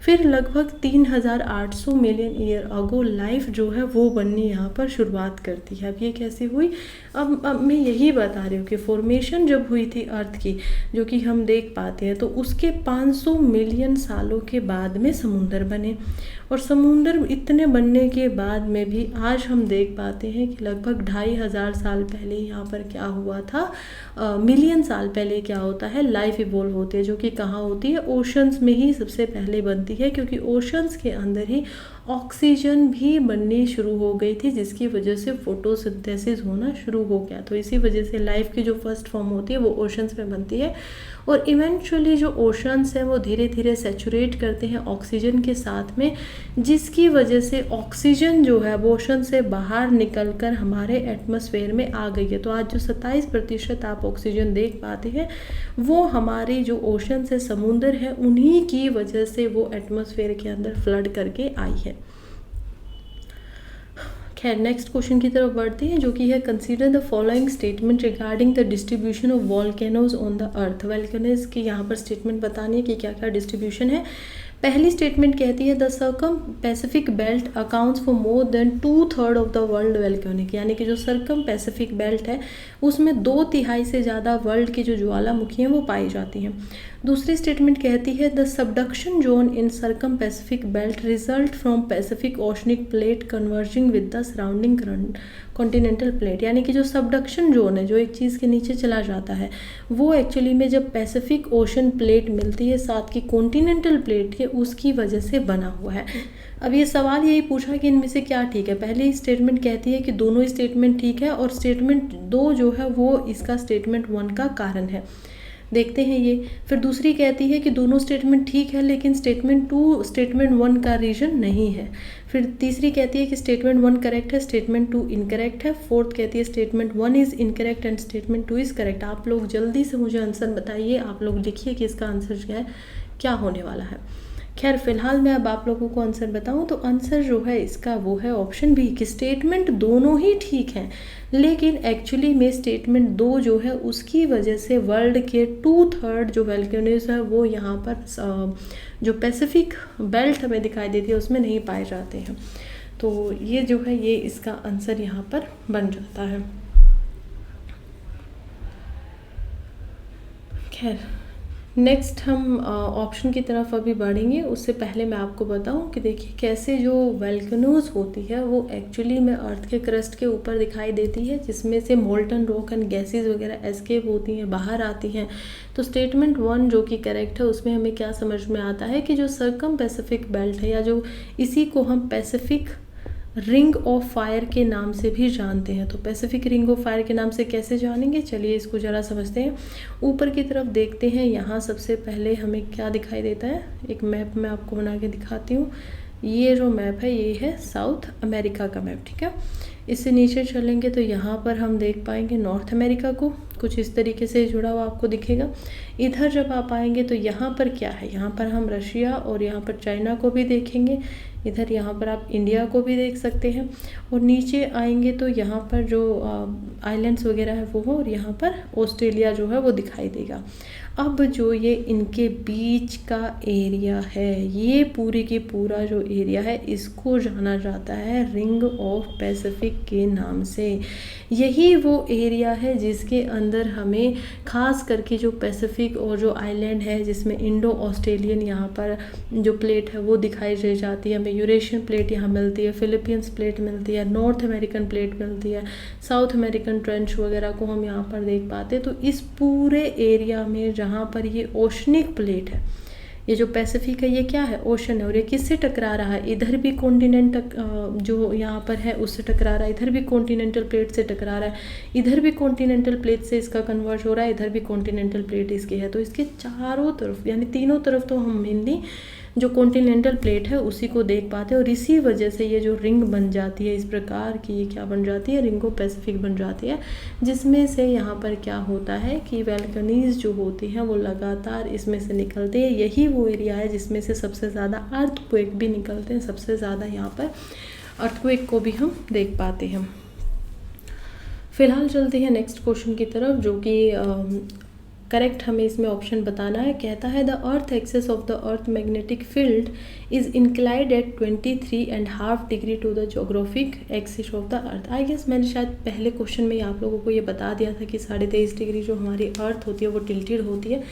फिर लगभग 3800 मिलियन ईयर अगो लाइफ जो है वो बननी यहाँ पर शुरुआत करती है। अब ये कैसे हुई, अब मैं यही बता रही हूँ कि फॉर्मेशन जब हुई थी अर्थ की, जो कि हम देख पाते हैं, तो उसके 500 मिलियन सालों के बाद में समुंदर बने। और समुंदर इतने बनने के बाद में भी आज हम देख पाते हैं कि लगभग 2500 साल पहले यहाँ पर क्या हुआ था, मिलियन साल पहले क्या होता है, लाइफ इवोल्व होती है, जो कि कहाँ होती है, ओशंस में ही सबसे पहले बनती है, क्योंकि ओशंस के अंदर ही ऑक्सीजन भी बननी शुरू हो गई थी, जिसकी वजह से फोटोसिंथेसिस होना शुरू हो गया। तो इसी वजह से लाइफ की जो फर्स्ट फॉर्म होती है वो ओशंस में बनती है। और इवेंचुअली जो ओशंस हैं वो धीरे धीरे सैचुरेट करते हैं ऑक्सीजन के साथ में, जिसकी वजह से ऑक्सीजन जो है वो ओशन से बाहर निकलकर हमारे एटमॉस्फेयर में आ गई है। तो आज जो 27% आप ऑक्सीजन देख पाते हैं वो हमारी जो ओशन से समुंदर है उन्हीं की वजह से वो एटमॉस्फेयर के अंदर फ्लड करके आई है। खैर, नेक्स्ट क्वेश्चन की तरफ बढ़ते हैं, जो कि है consider the following statement regarding the distribution of volcanoes on the earth. Volcanoes की यहाँ पर स्टेटमेंट बतानी है कि क्या क्या डिस्ट्रीब्यूशन है। पहली स्टेटमेंट कहती है the circum Pacific belt accounts for more than 2/3 of the world volcanic, यानी कि जो सर्कम पैसिफिक बेल्ट है उसमें 2/3 से ज़्यादा वर्ल्ड की जो ज्वालामुखी हैं वो पाई जाती हैं। दूसरी स्टेटमेंट कहती है the subduction zone in circum Pacific belt result from Pacific oceanic plate converging with the surrounding continental plate, यानी कि जो सबडक्शन जोन है, जो एक चीज़ के नीचे चला जाता है, वो एक्चुअली में जब पैसिफिक ओशन प्लेट मिलती है साथ की कॉन्टिनेंटल प्लेट के, उसकी वजह से बना हुआ है। अब ये सवाल यही पूछा कि इनमें से क्या ठीक है। पहली स्टेटमेंट कहती है कि दोनों ही स्टेटमेंट ठीक है, और स्टेटमेंट 2 जो है वो इसका स्टेटमेंट 1 का कारण है। देखते हैं ये। फिर दूसरी कहती है कि दोनों स्टेटमेंट ठीक है लेकिन स्टेटमेंट 2 स्टेटमेंट 1 का रीजन नहीं है। फिर तीसरी कहती है कि स्टेटमेंट 1 करेक्ट है, स्टेटमेंट 2 इनकरेक्ट है। फोर्थ कहती है statement 1 is incorrect and statement 2 is correct. आप लोग जल्दी से मुझे आंसर बताइए, आप लोग लिखिए कि इसका आंसर क्या है, क्या होने वाला है। खैर, फिलहाल मैं अब आप लोगों को आंसर बताऊं तो आंसर जो है इसका वो है ऑप्शन बी कि स्टेटमेंट दोनों ही ठीक हैं, लेकिन एक्चुअली में स्टेटमेंट 2 जो है उसकी वजह से वर्ल्ड के 2/3 जो वॉल्केनोज है वो यहाँ पर जो पैसिफिक बेल्ट हमें दिखाई देती है उसमें नहीं पाए जाते हैं। तो ये जो है ये इसका आंसर यहाँ पर बन जाता है। खैर, नेक्स्ट हम ऑप्शन की तरफ अभी बढ़ेंगे। उससे पहले मैं आपको बताऊं कि देखिए कैसे जो वॉल्केनोज होती है वो एक्चुअली में अर्थ के क्रस्ट के ऊपर दिखाई देती है, जिसमें से मोल्टन रॉक एंड गैसेस वगैरह एस्केप होती हैं, बाहर आती हैं। तो स्टेटमेंट 1 जो कि करेक्ट है उसमें हमें क्या समझ में आता है कि जो सर्कम पैसिफिक बेल्ट है, या जो इसी को हम पैसिफिक रिंग ऑफ फायर के नाम से भी जानते हैं। तो पैसिफिक रिंग ऑफ फायर के नाम से कैसे जानेंगे, चलिए इसको ज़रा समझते हैं। ऊपर की तरफ देखते हैं, यहाँ सबसे पहले हमें क्या दिखाई देता है, एक मैप मैं आपको बना के दिखाती हूँ। ये जो मैप है ये है साउथ अमेरिका का मैप, ठीक है। इससे नीचे चलेंगे तो यहाँ पर हम देख पाएंगे नॉर्थ अमेरिका को, कुछ इस तरीके से जुड़ा हुआ आपको दिखेगा। इधर जब आप आएंगे तो यहाँ पर क्या है, यहाँ पर हम रशिया और यहाँ पर चाइना को भी देखेंगे। इधर यहाँ पर आप इंडिया को भी देख सकते हैं। और नीचे आएंगे तो यहाँ पर जो आइलैंड्स वगैरह है वो हो, और यहाँ पर ऑस्ट्रेलिया जो है वो दिखाई देगा। अब जो ये इनके बीच का एरिया है, ये पूरी की पूरा जो एरिया है इसको जाना जाता है रिंग ऑफ पैसिफिक के नाम से। यही वो एरिया है जिसके अंदर हमें खास करके जो पैसिफिक और जो आइलैंड है, जिसमें इंडो ऑस्ट्रेलियन यहाँ पर जो प्लेट है वो दिखाई दे जाती है। हमें यूरेशियन प्लेट यहाँ मिलती है, फिलीपींस प्लेट मिलती है, नॉर्थ अमेरिकन प्लेट मिलती है, साउथ अमेरिकन ट्रेंच वगैरह को हम यहाँ पर देख पाते हैं। तो इस पूरे एरिया में जहाँ पर ये ओशनिक प्लेट है, ये जो पैसिफिक है ये क्या है, ओशन है। और ये किससे टकरा रहा है, इधर भी कॉन्टिनेंट जो यहाँ पर है उससे टकरा रहा है, इधर भी कॉन्टिनेंटल प्लेट से टकरा रहा है, इधर भी कॉन्टिनेंटल प्लेट से इसका कन्वर्ज हो रहा है, इधर भी कॉन्टिनेंटल प्लेट इसकी है। तो इसके चारों तरफ यानी तीनों तरफ तो हम मेनली जो कॉन्टिनेंटल प्लेट है उसी को देख पाते हैं। और इसी वजह से ये जो रिंग बन जाती है इस प्रकार की, ये क्या बन जाती है, रिंग ऑफ पैसिफिक बन जाती है, जिसमें से यहाँ पर क्या होता है कि वोल्केनीज जो होती हैं वो लगातार इसमें से निकलते हैं। यही वो एरिया है जिसमें से सबसे ज़्यादा अर्थक्वेक भी निकलते हैं, सबसे ज़्यादा यहाँ पर अर्थक्वेक को भी हम देख पाते हैं। फिलहाल चलते हैं नेक्स्ट क्वेश्चन की तरफ, जो कि करेक्ट हमें इसमें ऑप्शन बताना है। कहता है the earth axis of the earth magnetic field is inclined at 23.5 degree to the geographic axis of the earth. I guess मैंने शायद पहले क्वेश्चन में ही आप लोगों को ये बता दिया था कि 23.5 डिग्री जो हमारी अर्थ होती है वो टिल्टेड होती है।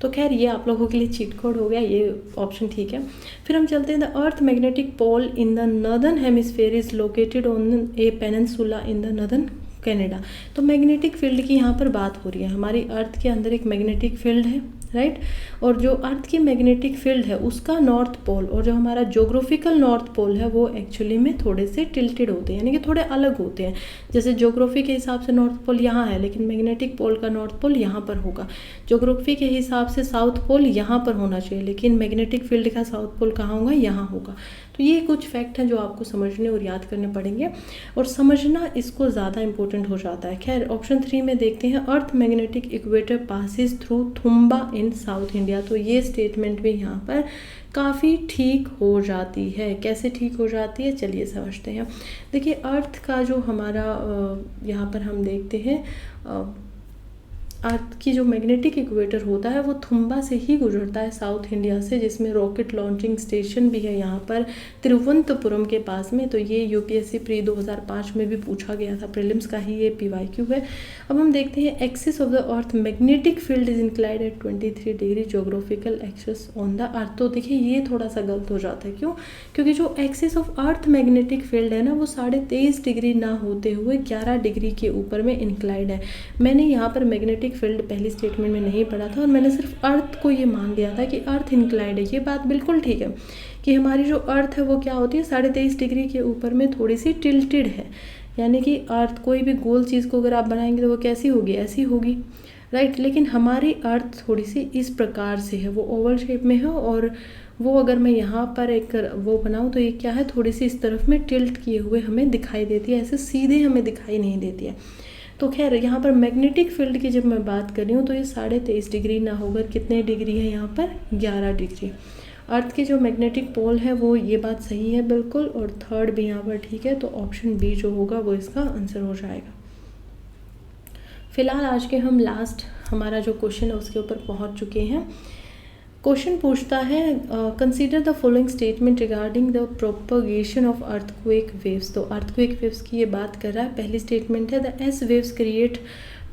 तो खैर ये आप लोगों के लिए चीट कोड हो गया, ये ऑप्शन ठीक है। फिर हम चलते हैं the earth magnetic pole in the northern hemisphere is located on a peninsula in the northern Canada. तो मैग्नेटिक फील्ड की यहाँ पर बात हो रही है। हमारी अर्थ के अंदर एक मैग्नेटिक फील्ड है, राइट, और जो अर्थ की मैग्नेटिक फील्ड है उसका नॉर्थ पोल और जो हमारा ज्योग्राफिकल नॉर्थ पोल है वो एक्चुअली में थोड़े से टिल्टेड होते हैं, यानी कि थोड़े अलग होते हैं। जैसे ज्योग्राफी के हिसाब से नॉर्थ पोल यहाँ है, लेकिन मैग्नेटिक पोल का नॉर्थ पोल यहाँ पर होगा। ज्योग्राफी के हिसाब से साउथ पोल यहाँ पर होना चाहिए, लेकिन मैग्नेटिक फील्ड का साउथ पोल कहाँ होगा, यहाँ होगा। तो ये कुछ फैक्ट हैं जो आपको समझने और याद करने पड़ेंगे, और समझना इसको ज़्यादा इंपॉर्टेंट हो जाता है। खैर ऑप्शन 3 में देखते हैं earth magnetic equator passes through Thumba in South India. तो ये स्टेटमेंट भी यहाँ पर काफ़ी ठीक हो जाती है। कैसे ठीक हो जाती है चलिए समझते हैं। देखिए अर्थ का जो हमारा यहाँ पर हम देखते हैं अर्थ की जो मैग्नेटिक इक्वेटर होता है वो थुम्बा से ही गुजरता है साउथ इंडिया से, जिसमें रॉकेट लॉन्चिंग स्टेशन भी है यहाँ पर तिरुवनंतपुरम के पास में। तो ये यूपीएससी प्री 2005 में भी पूछा गया था, प्रीलिम्स का ही ये पीवाईक्यू है। अब हम देखते हैं axis of the earth magnetic field is inclined eight 23 degree geographical axis on the अर्थ। तो देखिए ये थोड़ा सा गलत हो जाता है। क्यों? क्योंकि जो axis of earth magnetic field है ना वो 23.5 डिग्री ना होते हुए 11 डिग्री के ऊपर में इंक्लाइंड है। मैंने यहाँ पर मैग्नेटिक फील्ड पहली स्टेटमेंट में नहीं पढ़ा था और मैंने सिर्फ अर्थ को ये मान लिया था कि अर्थ इंक्लाइंड है। ये बात बिल्कुल ठीक है कि हमारी जो अर्थ है वो क्या होती है 23.5 डिग्री के ऊपर में थोड़ी सी टिल्टेड है, यानी कि अर्थ कोई भी गोल चीज़ को अगर आप बनाएंगे तो वो कैसी होगी, ऐसी होगी, राइट। लेकिन हमारी अर्थ थोड़ी सी इस प्रकार से है, वो ओवल शेप में है, और वो अगर मैं यहाँ पर एक वो बनाऊँ तो ये क्या है, थोड़ी सी इस तरफ में टिल्ट किए हुए हमें दिखाई देती है, ऐसे सीधे हमें दिखाई नहीं देती है। तो खैर यहाँ पर मैग्नेटिक फील्ड की जब मैं बात कर रही हूँ तो ये 23.5 डिग्री ना होकर कितने डिग्री है यहाँ पर, 11 डिग्री। अर्थ के जो मैग्नेटिक पोल है वो ये बात सही है बिल्कुल, और थर्ड भी यहाँ पर ठीक है। तो ऑप्शन बी जो होगा वो इसका आंसर हो जाएगा। फिलहाल आज के हम लास्ट हमारा जो क्वेश्चन है उसके ऊपर पहुँच चुके हैं। क्वेश्चन पूछता है consider the following statement regarding the propagation of earthquake waves. तो अर्थक्वेक वेव्स की ये बात कर रहा है। पहली स्टेटमेंट है the S waves create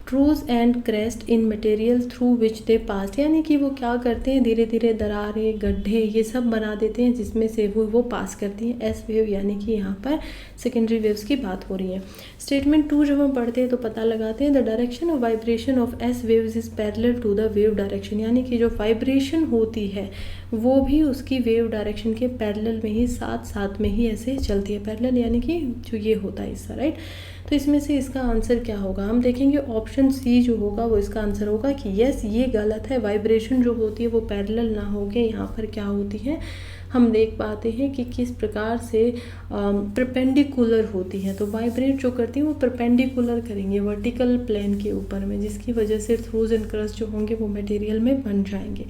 troughs and crest in material through which they pass, यानी कि वो क्या करते हैं, धीरे धीरे दरारें, गड्ढे ये सब बना देते हैं जिसमें से वो पास करती हैं। एस वेव यानी कि यहाँ पर सेकेंडरी वेव्स की बात हो रही है। स्टेटमेंट 2 जब हम पढ़ते हैं तो पता लगाते हैं the direction of vibration of S waves is parallel to the wave direction, यानी कि जो वाइब्रेशन होती है वो भी उसकी वेव डायरेक्शन के पैरेलल में ही साथ साथ में ही ऐसे चलती है। पैरेलल यानी कि जो ये होता है हिस्सा, राइट। तो इसमें से इसका आंसर क्या होगा, हम देखेंगे ऑप्शन सी जो होगा वो इसका आंसर होगा कि यस ये गलत है। वाइब्रेशन जो होती है वो पैरेलल ना होके यहाँ पर क्या होती है, हम देख पाते हैं कि किस प्रकार से परपेंडिकुलर होती है। तो वाइब्रेट जो करती है वो परपेंडिकुलर करेंगे वर्टिकल प्लेन के ऊपर में, जिसकी वजह से थ्रूज एंड क्रस्ट जो होंगे वो मटेरियल में बन जाएंगे।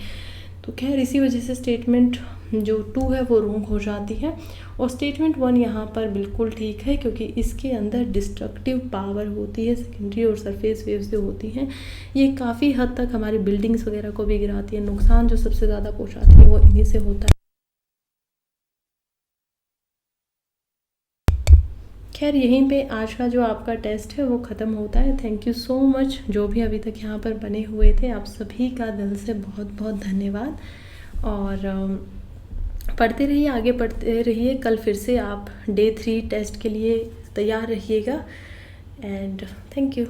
तो खैर इसी वजह से स्टेटमेंट जो 2 है वो रॉन्ग हो जाती है, और स्टेटमेंट 1 यहाँ पर बिल्कुल ठीक है क्योंकि इसके अंदर डिस्ट्रक्टिव पावर होती है। सेकेंडरी और सरफेस वेव्स जो होती हैं ये काफ़ी हद तक हमारी बिल्डिंग्स वगैरह को भी गिराती है। नुकसान जो सबसे ज़्यादा पहुँचाती है वो इन्हीं से होता है। खैर यहीं पे आज का जो आपका टेस्ट है वो ख़त्म होता है। थैंक यू सो मच जो भी अभी तक यहाँ पर बने हुए थे, आप सभी का दिल से बहुत बहुत धन्यवाद। और पढ़ते रहिए, आगे पढ़ते रहिए। कल फिर से आप डे 3 टेस्ट के लिए तैयार रहिएगा। And thank you.